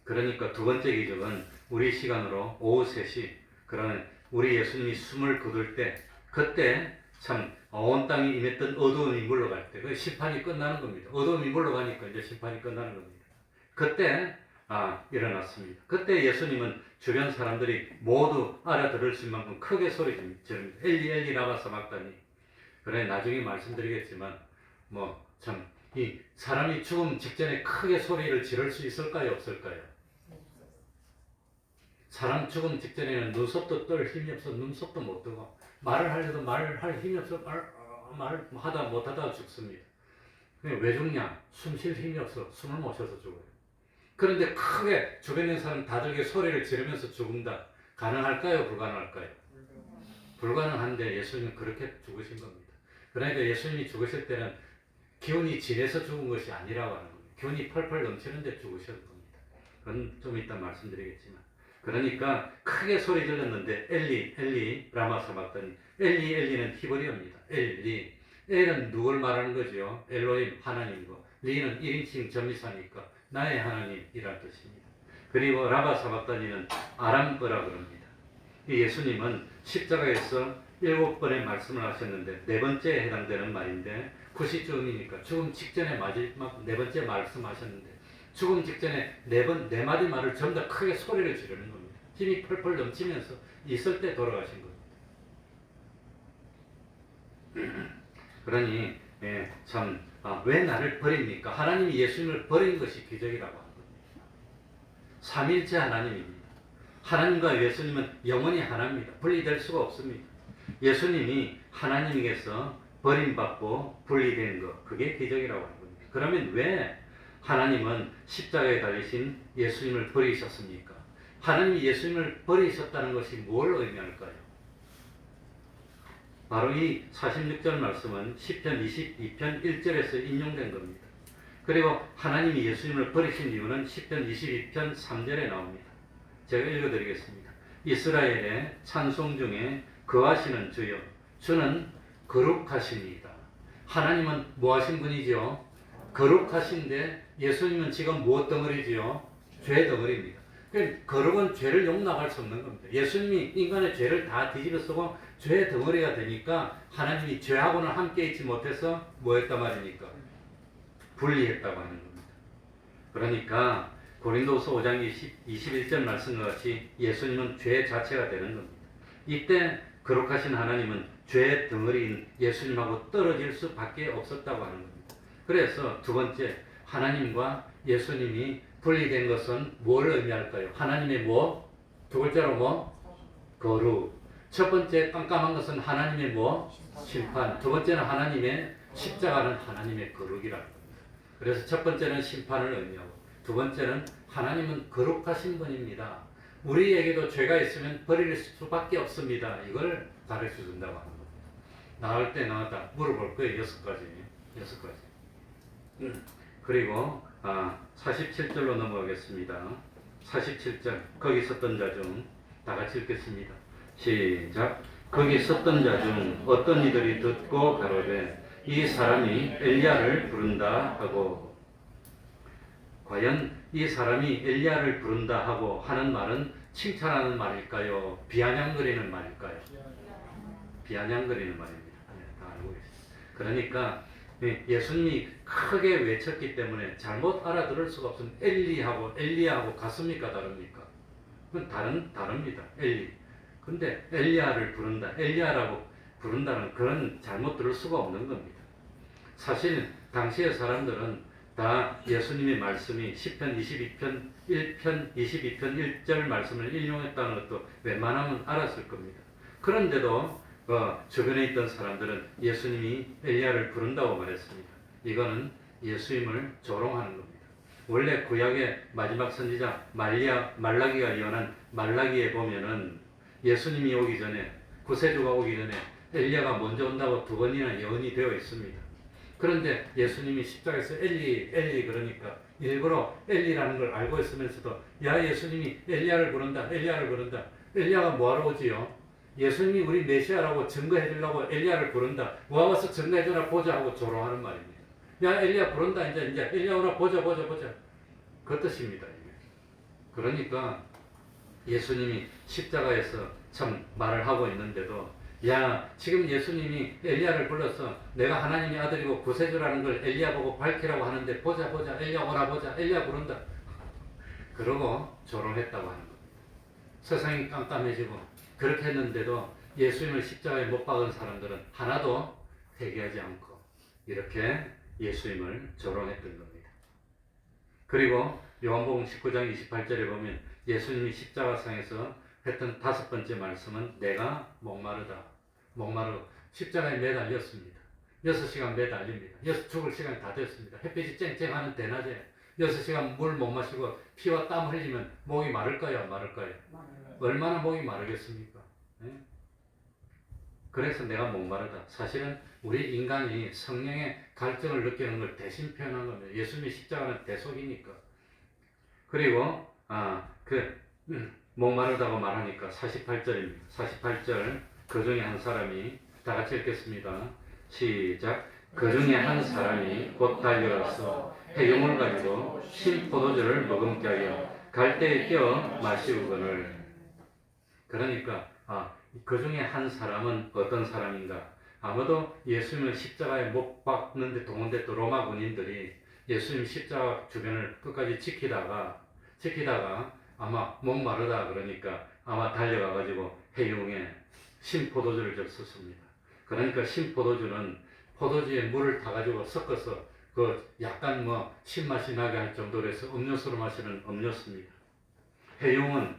그러니까 두 번째 기적은 우리 시간으로 오후 3시, 그러면 우리 예수님이 숨을 거둘 때, 그때 참 온 땅이 임했던 어두움이 물러갈 때, 그 심판이 끝나는 겁니다. 어두움이 물러가니까 이제 심판이 끝나는 겁니다. 그때 일어났습니다. 그때 예수님은 주변 사람들이 모두 알아들을 수 있는 만큼 크게 소리 지릅니다. 엘리 엘리 라마 사박다니. 그래 나중에 말씀드리겠지만 참 이 사람이 죽음 직전에 크게 소리를 지를 수 있을까요, 없을까요? 사람 죽음 직전에는 눈썹도 뜰 힘이 없어 눈썹도 못 뜨고 말을 하려도 말할 힘이 없어 말하다 못하다 죽습니다. 왜 죽냐? 숨 쉴 힘이 없어 숨을 못 쉬어서 죽어요. 그런데 크게 주변에 있는 사람 다들게 소리를 지르면서 죽는다. 가능할까요? 불가능할까요? 불가능한데 예수님은 그렇게 죽으신 겁니다. 그러니까 예수님이 죽으실 때는 기운이 진해서 죽은 것이 아니라고 하는 겁니다. 기운이 펄펄 넘치는데 죽으셨던 겁니다. 그건 좀 이따 말씀드리겠지만. 그러니까 크게 소리 질렀는데 엘리 엘리 라마 사박다니. 엘리 엘리는 히브리어입니다. 엘리 엘은 누굴 말하는 거죠? 엘로힘 하나님이고 리는 1인칭 전미사니까 나의 하나님이란 뜻입니다. 그리고 라바 사박다니는 아람어라 그럽니다. 이 예수님은 십자가에서 7번의 말씀을 하셨는데 4번째에 해당되는 말인데 90쯤이니까 죽음 직전에 마지막 4번째 말씀하셨는데 죽음 직전에 4마디 말을 전부 다 크게 소리를 지르는 겁니다. 힘이 펄펄 넘치면서 있을 때 돌아가신 겁니다. 그러니 왜 나를 버립니까? 하나님이 예수님을 버린 것이 기적이라고 하는 겁니다. 삼일체 하나님입니다. 하나님과 예수님은 영원히 하나입니다. 분리될 수가 없습니다. 예수님이 하나님에게서 버림받고 분리된 것, 그게 기적이라고 하는 겁니다. 그러면 왜 하나님은 십자가에 달리신 예수님을 버리셨습니까? 하나님이 예수님을 버리셨다는 것이 뭘 의미할까요? 바로 이 46절 말씀은 시편 22편 1절에서 인용된 겁니다. 그리고 하나님이 예수님을 버리신 이유는 시편 22편 3절에 나옵니다. 제가 읽어드리겠습니다. 이스라엘의 찬송 중에 거하시는 주여 주는 거룩하십니다. 하나님은 뭐 하신 분이죠? 거룩하신데 예수님은 지금 무엇 덩어리지요? 죄 덩어리입니다. 거룩은 죄를 용납할 수 없는 겁니다. 예수님이 인간의 죄를 다 뒤집어 쓰고 죄 덩어리가 되니까 하나님이 죄하고는 함께 있지 못해서 뭐 했단 말입니까? 분리했다고 하는 겁니다. 그러니까 고린도서 5장 21절 말씀과 같이 예수님은 죄 자체가 되는 겁니다. 이때 거룩하신 하나님은 죄 덩어리인 예수님하고 떨어질 수밖에 없었다고 하는 겁니다. 그래서 두 번째, 하나님과 예수님이 분리된 것은 뭘 의미할까요? 하나님의 뭐? 두 글자로 뭐? 거룩. 첫 번째 깜깜한 것은 하나님의 뭐? 심판. 두 번째는 하나님의 십자가는 하나님의 거룩이라는 겁니다. 그래서 첫 번째는 심판을 의미하고 두 번째는 하나님은 거룩하신 분입니다. 우리에게도 죄가 있으면 버릴 수밖에 없습니다. 이걸 가르쳐 준다고 하는 겁니다. 나갈 때 나왔다 물어볼 거예요. 6가지. 그리고 47절로 넘어가겠습니다. 47절 거기 있었던 자 중 다 같이 읽겠습니다. 시작. 거기 섰던 자 중 어떤 이들이 듣고 가로되 이 사람이 엘리야를 부른다 하고, 과연 이 사람이 엘리야를 부른다 하고 하는 말은 칭찬하는 말일까요? 비아냥거리는 말일까요? 비아냥거리는 말입니다. 다 알고 계십니다. 그러니까 예수님이 크게 외쳤기 때문에 잘못 알아들을 수가 없습니다. 엘리하고 엘리야하고 같습니까? 다릅니까? 그건 다릅니다. 엘리. 근데 엘리야를 부른다, 엘리야라고 부른다는 그런 잘못 들을 수가 없는 겁니다. 사실 당시의 사람들은 다 예수님의 말씀이 시편 22편 1편 22편 1절 말씀을 인용했다는 것도 웬만하면 알았을 겁니다. 그런데도 주변에 있던 사람들은 예수님이 엘리야를 부른다고 말했습니다. 이거는 예수님을 조롱하는 겁니다. 원래 구약의 마지막 선지자 말라기가 예언한 말라기에 보면은 예수님이 오기 전에, 구세주가 오기 전에 엘리야가 먼저 온다고 2번이나 예언이 되어 있습니다. 그런데 예수님이 십자가에서 엘리 그러니까 일부러 엘리라는 걸 알고 있으면서도 야, 예수님이 엘리야를 부른다, 엘리야를 부른다. 엘리야가 뭐하러 오지요? 예수님이 우리 메시아라고 증거해 주려고 엘리야를 부른다. 와 와서 증거해 주라 보자 하고 조롱하는 말입니다. 야, 엘리야 부른다. 이제 엘리야 오라 보자. 그 뜻입니다. 그러니까 예수님이 십자가에서 참 말을 하고 있는데도 야, 지금 예수님이 엘리야를 불러서 내가 하나님의 아들이고 구세주라는 걸 엘리야 보고 밝히라고 하는데 보자 엘리야 오라 보자, 엘리야 부른다. 그러고 조롱했다고 하는 겁니다. 세상이 깜깜해지고 그렇게 했는데도 예수님을 십자가에 못 박은 사람들은 하나도 회개하지 않고 이렇게 예수님을 조롱했던 겁니다. 그리고 요한복음 19장 28절에 보면 예수님이 십자가상에서 했던 5번째 말씀은 내가 목마르다. 십자가에 매달렸습니다. 6시간 매달립니다. 죽을 시간이 다 됐습니다. 햇빛이 쨍쨍하는 대낮에 6시간 물 못 마시고 피와 땀 흘리면 목이 마를까요? 안 마를까요? 얼마나 목이 마르겠습니까? 네? 그래서 내가 목마르다. 사실은 우리 인간이 성령의 갈증을 느끼는 걸 대신 표현한 겁니다. 예수님의 십자가는 대속이니까. 그리고 목마르다고 말하니까 48절입니다. 48절 그 중에 한 사람이 다 같이 읽겠습니다. 시작. 그 중에 한 사람이 곧 달려가서 해용을 가지고 신 포도주를 머금게 하여 갈대에 끼워 마시우거늘. 그러니까 그 중에 한 사람은 어떤 사람인가? 아마도 예수님을 십자가에 못 박는데 동원됐던 로마 군인들이 예수님 십자가 주변을 끝까지 지키다가 아마 목마르다 그러니까 아마 달려가가지고 해용에 신포도주를 적었습니다. 그러니까 신포도주는 포도주에 물을 타가지고 섞어서 그 약간 신맛이 나게 할 정도로 해서 음료수로 마시는 음료수입니다. 해용은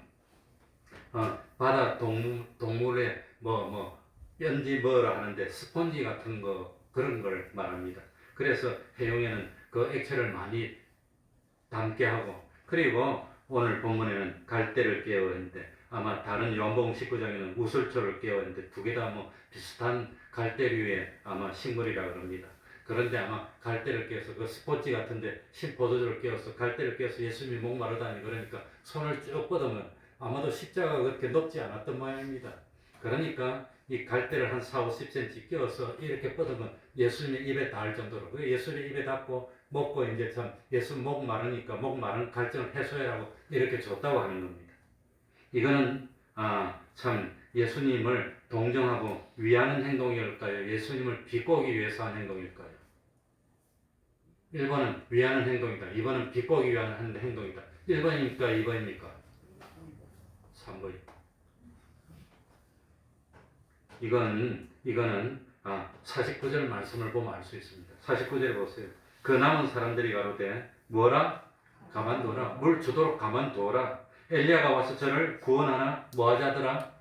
바다 동물의 연지 뭐라 하는데 스펀지 같은 거 그런 걸 말합니다. 그래서 해용에는 그 액체를 많이 담게 하고, 그리고 오늘 본문에는 갈대를 깨웠는데 아마 다른 요한복음 19장에는 우슬초를 깨웠는데 두 개 다 비슷한 갈대류의 아마 식물이라 그럽니다. 그런데 아마 갈대를 깨워서 그 스포츠 같은데 신포도주를 깨워서 갈대를 깨워서 예수님이 목마르다니 그러니까 손을 쭉 뻗으면 아마도 십자가가 그렇게 높지 않았던 모양입니다. 그러니까 이 갈대를 한 4, 50cm 끼워서 이렇게 뻗으면 예수님의 입에 닿을 정도로, 예수님의 입에 닿고 먹고 이제 참 예수 목 마르니까 목 마른 갈증을 해소해라고 이렇게 줬다고 하는 겁니다. 이거는 참 예수님을 동정하고 위하는 행동일까요? 예수님을 비꼬기 위해서 한 행동일까요? 1번은 위하는 행동이다. 2번은 비꼬기 위한 행동이다. 1번입니까? 2번입니까? 3번. 이거는 49절 말씀을 보면 알 수 있습니다. 49절에 보세요. 그 남은 사람들이 가로되 뭐라? 가만두라. 물 주도록 가만두어라. 엘리야가 와서 저를 구원하나 뭐하자더라?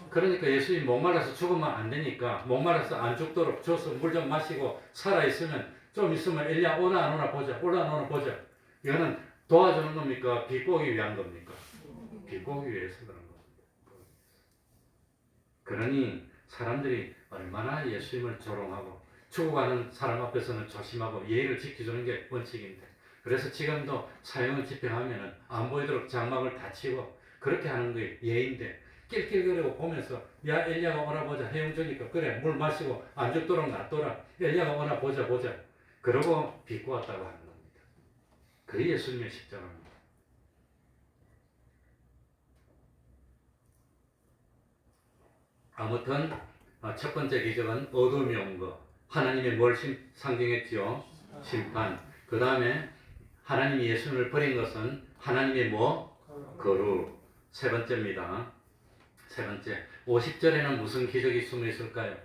그러니까 예수님이 목말라서 죽으면 안 되니까 목말라서 안 죽도록 줘서 물 좀 마시고 살아있으면 좀 있으면 엘리야 오나 안 오나 보자. 이거는 도와주는 겁니까? 비꼬기 위한 겁니까? 비꼬기 위해서 그런 겁니다. 그러니 사람들이 얼마나 예수님을 조롱하고 죽어가는 사람 앞에서는 조심하고 예의를 지켜주는 게 원칙인데, 그래서 지금도 사형을 집행하면 안 보이도록 장막을 닫히고 그렇게 하는 게 예인데, 낄낄거리고 보면서 야 엘리야가 오나 보자 해영주니까 그래 물 마시고 안 죽도록 놔둬라 엘리야가 오나 보자 그러고 비꼬았다고 하는 겁니다. 그게 예수님의 십자가입니다. 아무튼 첫 번째 기적은 어둠이 온 거, 하나님의 뭘 상징했지요? 심판. 그 다음에 하나님이 예수님을 버린 것은 하나님의 뭐? 거룩. 세 번째입니다. 세 번째, 50절에는 무슨 기적이 숨어 있을까요?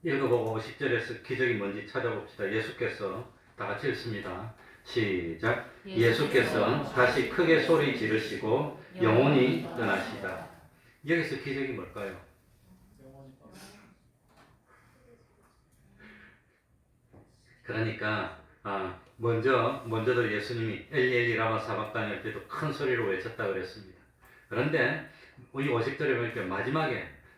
읽어보고 50절에서 기적이 뭔지 찾아봅시다. 예수께서 다 같이 읽습니다. 시작. 예수께서 다시 크게 소리 지르시고 영혼이 떠나시다. 여기서 기적이 뭘까요? 그러니까 먼저도 예수님이 엘리 엘리 라마 사박다니 할 때도 큰 소리로 외쳤다 그랬습니다. 그런데 우리 50절에 보니까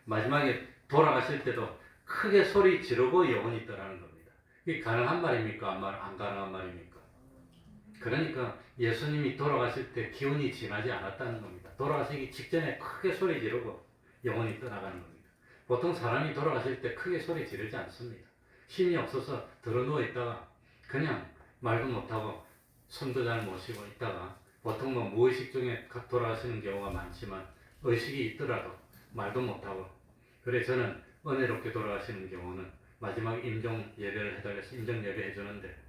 마지막에 돌아가실 때도 크게 소리 지르고 영혼이 떠나는 겁니다. 이게 가능한 말입니까? 안 가능한 말입니까? 그러니까 예수님이 돌아가실 때 기운이 지나지 않았다는 겁니다. 돌아가시기 직전에 크게 소리 지르고 영혼이 떠나가는 겁니다. 보통 사람이 돌아가실 때 크게 소리 지르지 않습니다. 힘이 없어서 드러누워 있다가 그냥 말도 못하고 숨도 잘 못 쉬고 있다가 보통 무의식 중에 돌아가시는 경우가 많지만 의식이 있더라도 말도 못하고 그래 저는 은혜롭게 돌아가시는 경우는 마지막 임종 예배를 해달래서 임종 예배 해주는데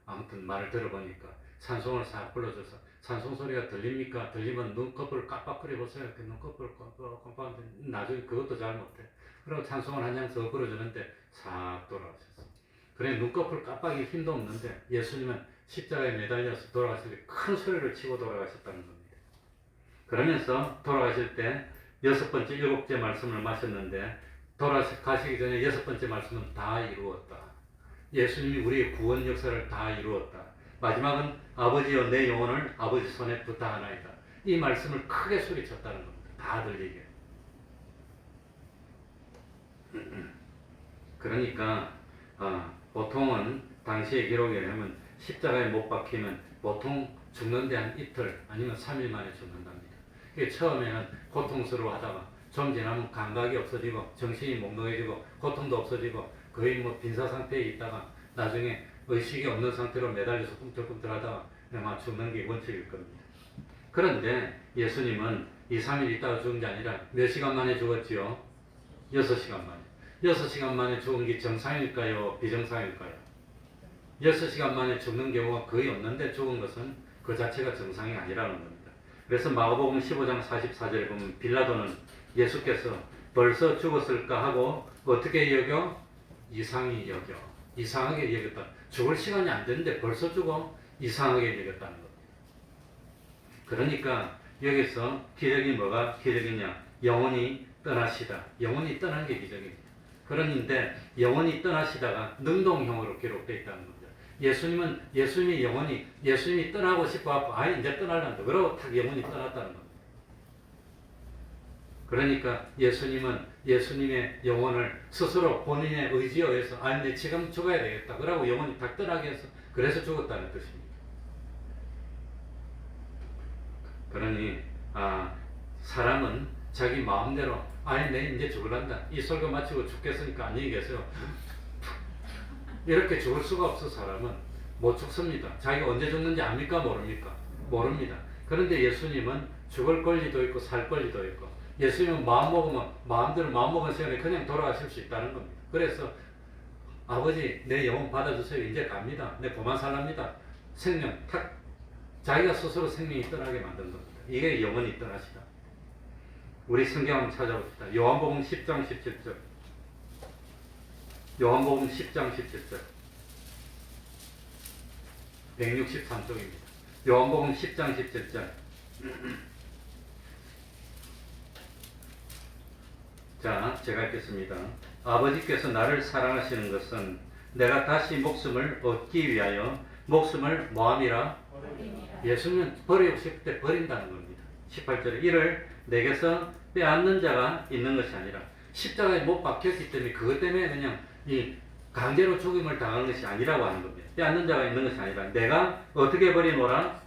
아무튼 말을 들어보니까 찬송을 싹 불러줘서 찬송 소리가 들립니까? 들리면 눈꺼풀 깜빡거려 보세요. 이렇게 눈꺼풀 깜빡 나중에 그것도 잘 못해. 그리고 찬송을 한 장 더 불러주는데 싹 돌아가셨어요. 그래 눈꺼풀 깜빡이 힘도 없는데 예수님은 십자가에 매달려서 돌아가실 때 큰 소리를 치고 돌아가셨다는 겁니다. 그러면서 돌아가실 때 6번째, 7번째 말씀을 마셨는데 돌아가시기 전에 6번째 말씀은 다 이루었다. 예수님이 우리의 구원 역사를 다 이루었다. 마지막은 아버지여 내 영혼을 아버지 손에 부탁하나이다. 이 말씀을 크게 소리쳤다는 겁니다. 다 들리게. 그러니까 보통은 당시의 기록에 의하면 십자가에 못 박히면 보통 죽는데 한 이틀 아니면 3일 만에 죽는답니다. 처음에는 고통스러워하다가 좀 지나면 감각이 없어지고 정신이 몽롱해지고 고통도 없어지고 거의 빈사 상태에 있다가 나중에 의식이 없는 상태로 매달려서 꿈틀꿈틀하다가 아마 죽는 게 원칙일 겁니다. 그런데 예수님은 2, 3일 있다가 죽은 게 아니라 몇 시간 만에 죽었지요? 6시간 만에. 6시간 만에 죽은 게 정상일까요? 비정상일까요? 6시간 만에 죽는 경우가 거의 없는데 죽은 것은 그 자체가 정상이 아니라는 겁니다. 그래서 마가복음 15장 44절에 보면 빌라도는 예수께서 벌써 죽었을까 하고 어떻게 여겨? 이상하게 여겼다. 죽을 시간이 안 됐는데 벌써 죽어? 이상하게 여겼다는 겁니다. 그러니까 여기서 기적이 뭐가 기적이냐? 영혼이 떠나시다. 영혼이 떠나는 게 기적입니다. 그런데 영혼이 떠나시다가 능동형으로 기록되어 있다는 겁니다. 예수님의 영혼이 예수님이 떠나고 싶어 갖고 이제 떠날란다. 그러고 탁 영혼이 떠났다는 겁니다. 그러니까 예수님의 영혼을 스스로 본인의 의지에 의해서 이제 지금 죽어야 되겠다. 그러고 영혼이 탁 떠나게 해서 그래서 죽었다는 뜻입니다. 그러니 사람은 자기 마음대로 내 이제 죽을란다. 이 설교 마치고 죽겠으니까 안녕히 계세요. 이렇게 죽을 수가 없어. 사람은 못 죽습니다. 자기가 언제 죽는지 압니까? 모릅니다. 그런데 예수님은 죽을 권리도 있고 살 권리도 있고 예수님은 마음대로 마음 먹은 시간에 그냥 돌아가실 수 있다는 겁니다. 그래서 아버지 내 영혼 받아주세요. 이제 갑니다. 내 그만 살랍니다. 생명 탁 자기가 스스로 생명이 떠나게 만든 겁니다. 이게 영혼이 떠나시다. 우리 성경 한번 찾아봅시다. 요한복음 10장 17절. 요한복음 10장 17절. 163쪽입니다. 요한복음 10장 17절. 자, 제가 읽겠습니다. 아버지께서 나를 사랑하시는 것은 내가 다시 목숨을 얻기 위하여 목숨을 뭐함이라? 예수님은 버리고 싶을 때 버린다는 겁니다. 18절에 이를 내게서 빼앗는 자가 있는 것이 아니라 십자가에 못 박혔기 때문에 그것 때문에 그냥 이 강제로 죽임을 당하는 것이 아니라고 하는 겁니다. 빼앗는 자가 있는 것이 아니라 내가 어떻게 버리노라?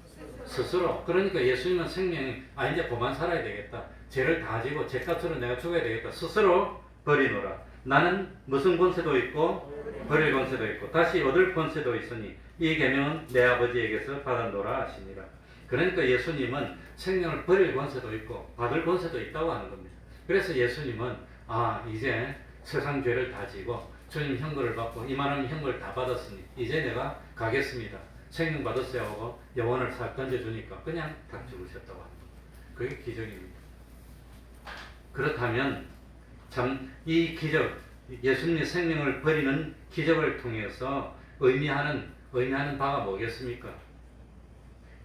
스스로. 그러니까 예수님은 생명이 이제 그만 살아야 되겠다. 죄를 다 지고 죄값으로 내가 죽어야 되겠다. 스스로 버리노라. 나는 무슨 권세도 있고 버릴 권세도 있고 다시 얻을 권세도 있으니 이 계명은 내 아버지에게서 받았노라 하시니라. 그러니까 예수님은 생명을 버릴 권세도 있고 받을 권세도 있다고 하는 겁니다. 그래서 예수님은 이제 세상 죄를 다 지고 주님 형벌을 받고 이만한 형벌 다 받았으니 이제 내가 가겠습니다. 생명 받았어요 하고 영혼을 싹 던져주니까 그냥 딱 죽으셨다고 합니다. 그게 기적입니다. 그렇다면 참 이 기적, 예수님의 생명을 버리는 기적을 통해서 의미하는 바가 뭐겠습니까?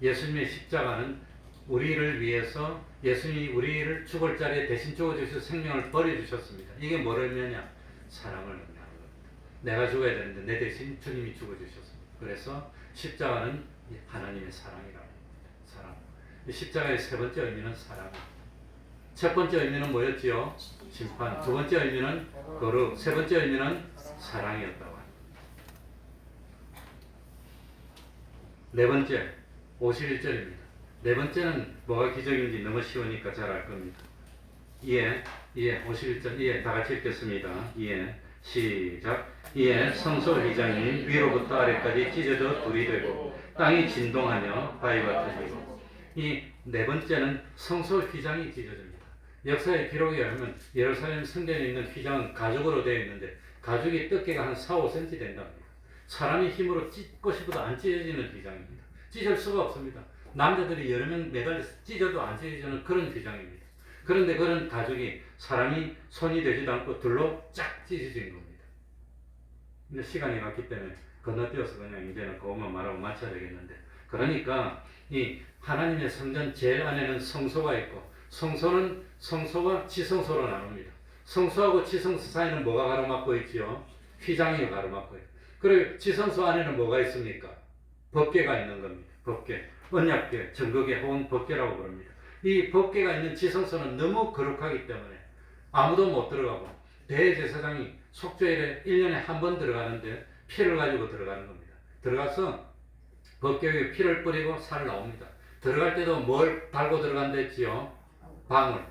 예수님의 십자가는 우리를 위해서 예수님이 우리를 죽을 자리에 대신 죽어주셔서 생명을 버려주셨습니다. 이게 뭘 의미하냐? 사랑을 의미하는 겁니다. 내가 죽어야 되는데 내 대신 주님이 죽어주셨습니다. 그래서 십자가는 하나님의 사랑이라고 합니다. 사랑. 십자가의 세 번째 의미는 사랑입니다. 첫 번째 의미는 뭐였지요? 심판. 두 번째 의미는 거룩. 세 번째 의미는 사랑이었다고 합니다. 네 번째, 51절입니다. 네 번째는 뭐가 기적인지 너무 쉬우니까 잘 알 겁니다. 51절, 다 같이 읽겠습니다. 시작. 이에 성소 휘장이 위로부터 아래까지 찢어져 불이 되고 땅이 진동하며 바위가 터지고. 이 네 번째는 성소 휘장이 찢어집니다. 역사의 기록에 의하면 예루살렘 성전에 있는 휘장은 가죽으로 되어 있는데 가죽이 두께가 한 4, 5cm 된답니다. 사람이 힘으로 찢고 싶어도 안 찢어지는 휘장입니다. 찢을 수가 없습니다. 남자들이 여러 명 매달려서 찢어도 안 찢어지는 그런 휘장입니다. 그런데 그런 가죽이 사람이 손이 되지도 않고 둘로 쫙 찢어진 겁니다. 근데 시간이 갔기 때문에 건너뛰어서 그냥 이제는 그것만 말하고 마쳐야 되겠는데, 그러니까 이 하나님의 성전 제일 안에는 성소가 있고, 성소는 성소와 지성소로 나눕니다. 성소하고 지성소 사이는 뭐가 가로막고 있지요? 휘장이 가로막고 있고, 그리고 지성소 안에는 뭐가 있습니까? 법궤가 있는 겁니다. 법궤, 언약궤, 증거궤 혹은 법궤라고 부릅니다. 이 법궤가 있는 지성소는 너무 거룩하기 때문에 아무도 못 들어가고, 대제사장이 속죄일에 1년에 한 번 들어가는데 피를 가지고 들어가는 겁니다. 들어가서 법궤 위에 피를 뿌리고 살 나옵니다. 들어갈 때도 뭘 달고 들어간다 했지요? 방울.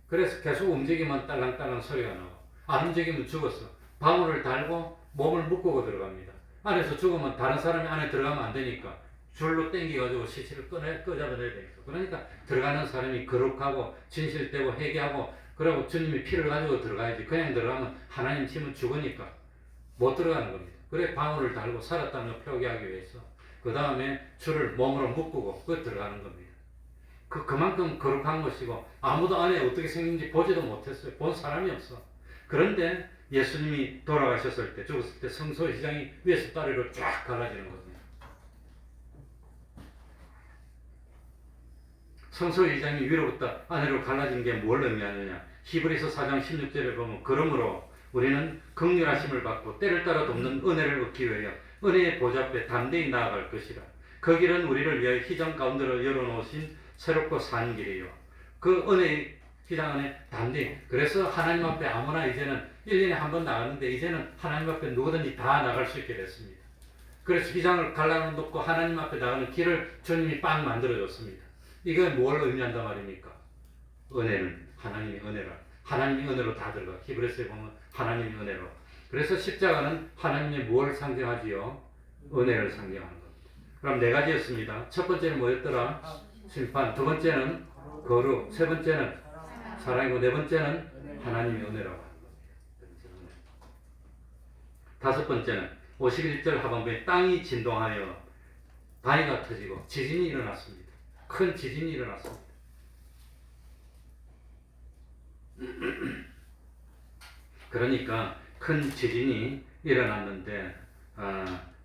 그래서 계속 움직이면 딸랑딸랑 소리가 나고, 안 움직이면 죽었어. 방울을 달고 몸을 묶고 들어갑니다. 안에서 죽으면 다른 사람이 안에 들어가면 안 되니까 줄로 당겨가지고 시체를 끄잡아내야 되니까. 그러니까 들어가는 사람이 거룩하고 진실되고 회개하고, 그리고 주님이 피를 가지고 들어가야지. 그냥 들어가면 하나님 치면 죽으니까 못 들어가는 겁니다. 그래 방울을 달고 살았다는 걸 표기하기 위해서 그 다음에 줄을 몸으로 묶고 들어가는 겁니다. 그만큼 거룩한 것이고, 아무도 안에 어떻게 생긴지 보지도 못했어요. 본 사람이 없어. 그런데 예수님이 돌아가셨을 때, 죽었을 때 성소 휘장이 위에서 따리로 쫙 갈라지는 겁니다. 성소 휘장이 위로부터 안으로 갈라진 게 뭘 의미하느냐? 히브리서 4장 16절에 보면, 그러므로 우리는 긍휼하심을 받고 때를 따라 돕는 은혜를 얻기 위하여 은혜의 보좌 앞에 담대히 나아갈 것이라. 그 길은 우리를 위하여 휘장 가운데로 열어놓으신 새롭고 산 길이요. 그 은혜의 휘장 안에 담대히. 그래서 하나님 앞에 아무나 이제는 1년에 한 번 나가는데, 이제는 하나님 앞에 누구든지 다 나갈 수 있게 됐습니다. 그래서 휘장을 갈라놓고 하나님 앞에 나가는 길을 주님이 빵 만들어줬습니다. 이게 뭘 의미한단 말입니까? 은혜는 하나님의 은혜라. 하나님의 은혜로 다 들어가. 히브리서에 보면 하나님의 은혜로. 그래서 십자가는 하나님의 뭘 상징하지요? 은혜를 상징하는 겁니다. 그럼 네 가지였습니다. 첫 번째는 뭐였더라? 심판. 두 번째는 거룩. 세 번째는 사랑이고, 네 번째는 하나님의 은혜라고 하는 겁니다. 다섯 번째는 51절 하반부에 땅이 진동하여 바위가 터지고 지진이 일어났습니다. 큰 지진이 일어났습니다. 그러니까 큰 지진이 일어났는데,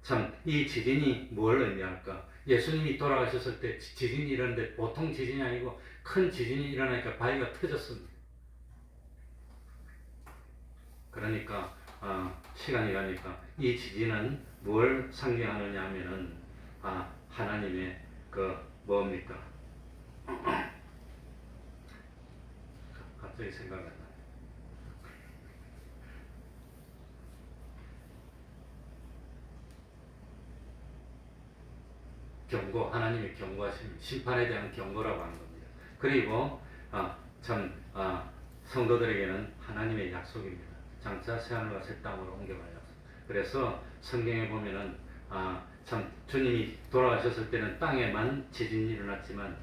참 이 지진이 뭘 의미할까? 예수님이 돌아가셨을 때 지진이 일어났는데 보통 지진이 아니고 큰 지진이 일어나니까 바위가 터졌습니다. 그러니까 시간이 가니까 이 지진은 뭘 상징하느냐 하면은 하나님의 뭡니까? 갑자기 생각이 안 나요. 경고, 하나님의 경고하심, 심판에 대한 경고라고 하는 겁니다. 그리고 참 성도들에게는 하나님의 약속입니다. 장차 새하늘과 새 땅으로 옮겨갈 약속. 그래서 성경에 보면은 참 주님이 돌아가셨을 때는 땅에만 지진이 일어났지만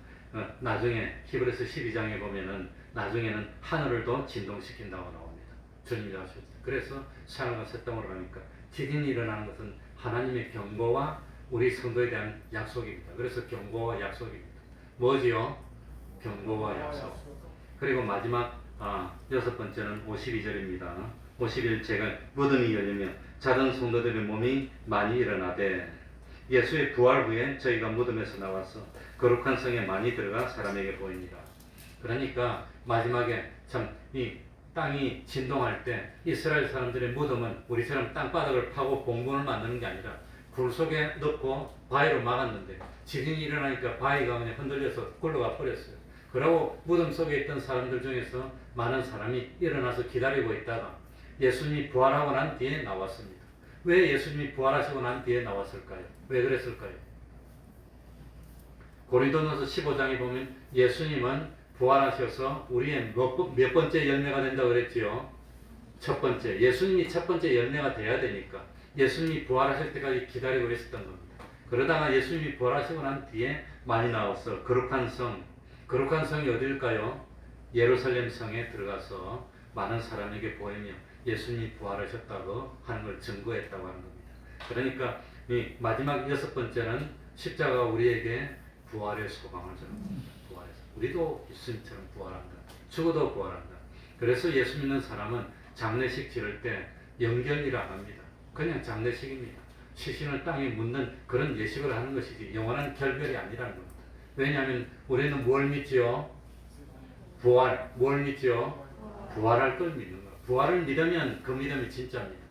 나중에 히브리서 12장에 보면은 나중에는 하늘을도 진동시킨다고 나옵니다. 주님이 하셨을 때. 그래서 새하늘과 새 땅으로 가니까 지진이 일어나는 것은 하나님의 경고와 우리 성도에 대한 약속입니다. 그래서 경고와 약속입니다. 뭐지요? 경고와 약속. 그리고 마지막 여섯 번째는 52절입니다. 51제가 무덤이 열리며 자던 성도들의 몸이 많이 일어나되 예수의 부활 후에 저희가 무덤에서 나와서 거룩한 성에 많이 들어가 사람에게 보입니다. 그러니까 마지막에 참 이 땅이 진동할 때 이스라엘 사람들의 무덤은 우리처럼 땅바닥을 파고 봉분을 만드는 게 아니라 굴 속에 넣고 바위로 막았는데 지진이 일어나니까 바위가 그냥 흔들려서 굴러가 버렸어요. 그러고 무덤 속에 있던 사람들 중에서 많은 사람이 일어나서 기다리고 있다가 예수님이 부활하고 난 뒤에 나왔습니다. 왜 예수님이 부활하시고 난 뒤에 나왔을까요? 왜 그랬을까요? 고린도전서 15장에 보면 예수님은 부활하셔서 우리의 몇 번째 열매가 된다고 그랬지요? 첫 번째. 예수님이 첫 번째 열매가 돼야 되니까 예수님이 부활하실 때까지 기다리고 있었던 겁니다. 그러다가 예수님이 부활하시고 난 뒤에 많이 나와서 거룩한 성이 어디일까요? 예루살렘 성에 들어가서 많은 사람에게 보이며 예수님이 부활하셨다고 하는 걸 증거했다고 하는 겁니다. 그러니까 이 마지막 여섯 번째는 십자가가 우리에게 부활의 소망을 줍니다. 우리도 예수님처럼 부활한다. 죽어도 부활한다. 그래서 예수 믿는 사람은 장례식 지를 때 영견이라고 합니다. 그냥 장례식입니다. 시신을 땅에 묻는 그런 예식을 하는 것이지 영원한 결별이 아니라는 겁니다. 왜냐하면 우리는 뭘 믿지요? 부활. 뭘 믿지요? 부활할 걸 믿는 거예요. 부활을 믿으면 그 믿음이 진짜입니다.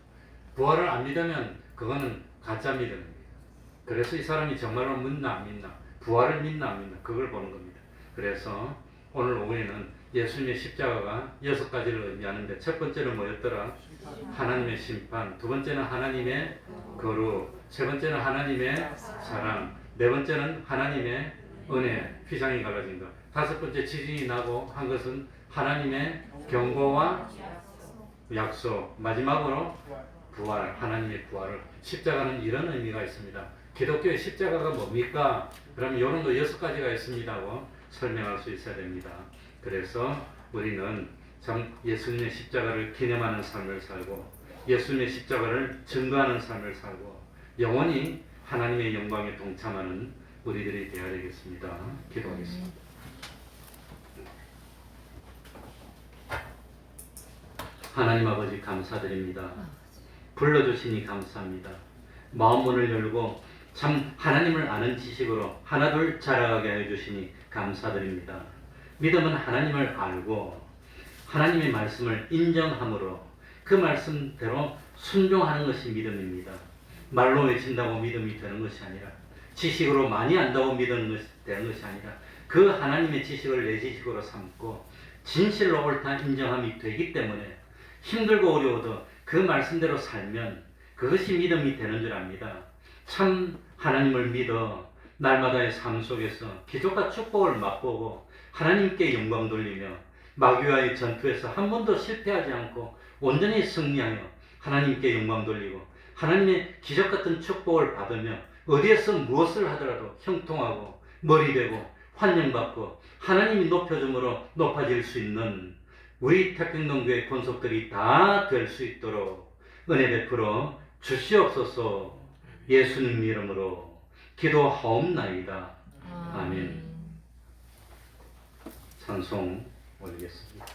부활을 안 믿으면 그거는 가짜 믿음입니다. 그래서 이 사람이 정말로 믿나 안 믿나, 부활을 믿나 안 믿나 그걸 보는 겁니다. 그래서 오늘 오후에는 예수님의 십자가가 6가지를 의미하는데 첫 번째는 뭐였더라? 하나님의 심판, 두 번째는 하나님의 거룩, 세 번째는 하나님의 사랑, 네 번째는 하나님의 은혜, 휘장이 갈라진 것, 다섯 번째 지진이 나고 한 것은 하나님의 경고와 약속, 마지막으로 부활, 하나님의 부활을. 십자가는 이런 의미가 있습니다. 기독교의 십자가가 뭡니까? 그러면 이런 거 6가지가 있습니다고 설명할 수 있어야 됩니다. 그래서 우리는 참 예수님의 십자가를 기념하는 삶을 살고 예수님의 십자가를 증거하는 삶을 살고 영원히 하나님의 영광에 동참하는 우리들이 되어야 되겠습니다. 기도하겠습니다. 하나님 아버지 감사드립니다. 불러주시니 감사합니다. 마음문을 열고 참 하나님을 아는 지식으로 하나둘 자라가게 해주시니 감사드립니다. 믿음은 하나님을 알고 하나님의 말씀을 인정함으로 그 말씀대로 순종하는 것이 믿음입니다. 말로 외친다고 믿음이 되는 것이 아니라 지식으로 많이 안다고 믿는 것이 되는 것이 아니라 그 하나님의 지식을 내 지식으로 삼고 진실로 옳다 인정함이 되기 때문에 힘들고 어려워도 그 말씀대로 살면 그것이 믿음이 되는 줄 압니다. 참 하나님을 믿어 날마다의 삶 속에서 기적과 축복을 맛보고 하나님께 영광 돌리며 마귀와의 전투에서 한 번도 실패하지 않고 온전히 승리하여 하나님께 영광 돌리고 하나님의 기적 같은 축복을 받으며 어디에서 무엇을 하더라도 형통하고 머리되고 환영받고 하나님이 높여줌으로 높아질 수 있는 우리 태평동교회 권속들이 다 될 수 있도록 은혜 베풀어 주시옵소서. 예수님 이름으로 기도하옵나이다. 아멘. 찬송 올리겠습니다.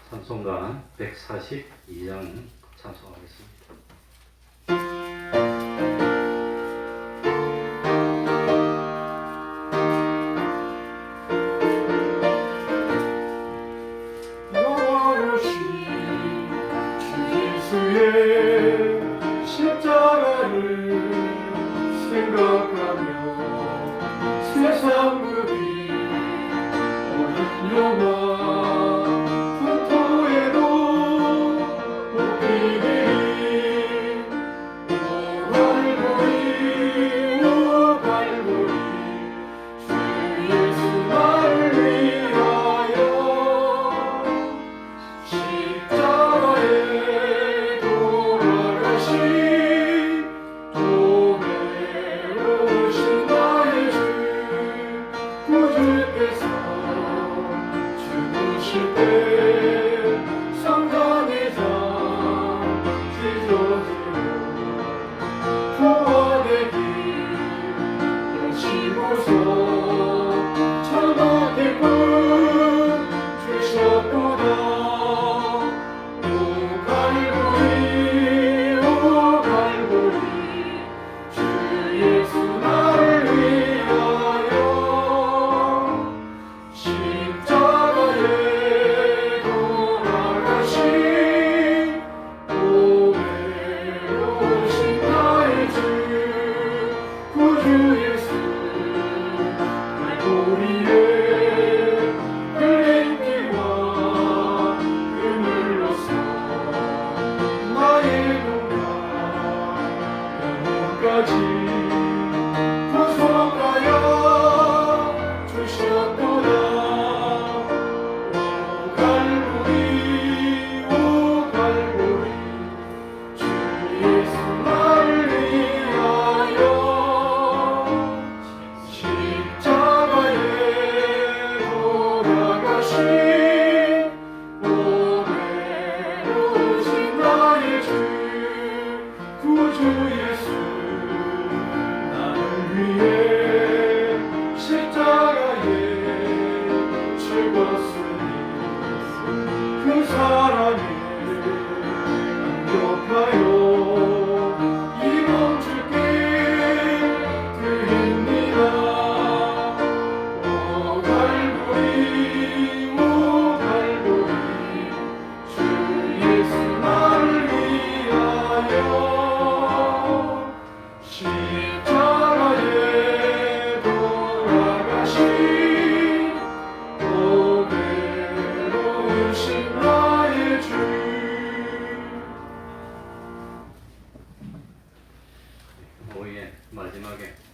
찬송가 142장 찬송하겠습니다. 예수 나를 위하여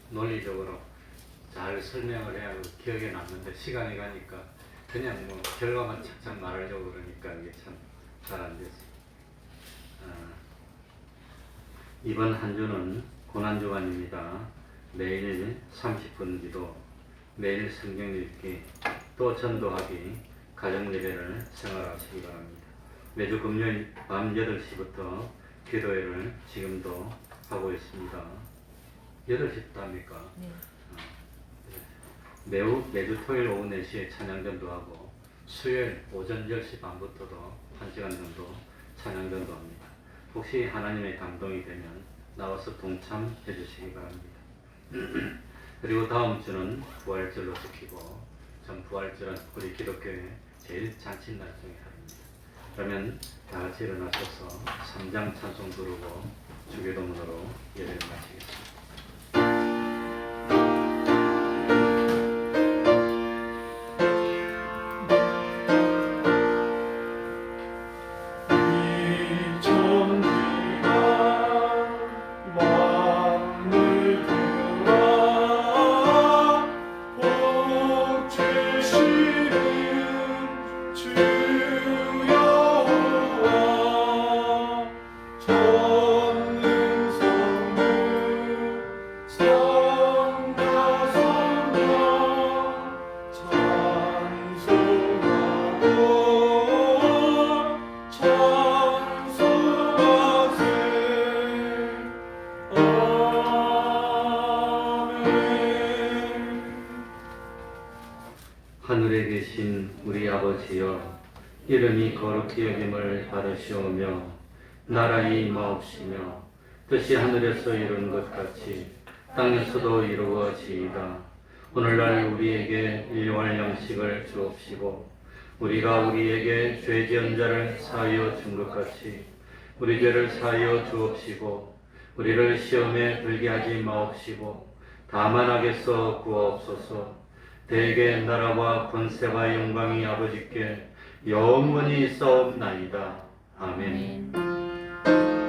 논리적으로 잘 설명을 해야 기억에 남는데 시간이 가니까 그냥 뭐 결과만 착착 말하려고 그러니까 이게 참 잘 안 되지. 이번 한 주는 고난주간입니다. 매일 30분 기도, 매일 성경 읽기, 또 전도하기, 가정예배를 생활하시기 바랍니다. 매주 금요일 밤 8시부터 기도회를 지금도 하고 있습니다. 8시부터 합니까? 네. 매주 토요일 오후 4시에 찬양전도 하고 수요일 오전 10시 반부터도 1시간 정도 찬양전도 합니다. 혹시 하나님의 감동이 되면 나와서 동참해 주시기 바랍니다. 그리고 다음 주는 부활절로 지키고 전 부활절은 우리 기독교의 제일 잔칫날 중에 하루입니다. 그러면 다 같이 일어나셔서 3장 찬송 부르고 주기도문으로 예배를 마치겠습니다. 하늘에 계신 우리 아버지여, 이름이 거룩히 여김을 받으시오며 나라의 임하옵시며 뜻이 하늘에서 이룬 것 같이 땅에서도 이루어지이다. 오늘날 우리에게 일용할 양식을 주옵시고 우리가 우리에게 죄 지은 자를 사하여 준 것 같이 우리 죄를 사하여 주옵시고 우리를 시험에 들게 하지 마옵시고 다만 악에서 구하옵소서. 대개 나라와 권세와 영광이 아버지께 영원히 있사옵나이다. 아멘.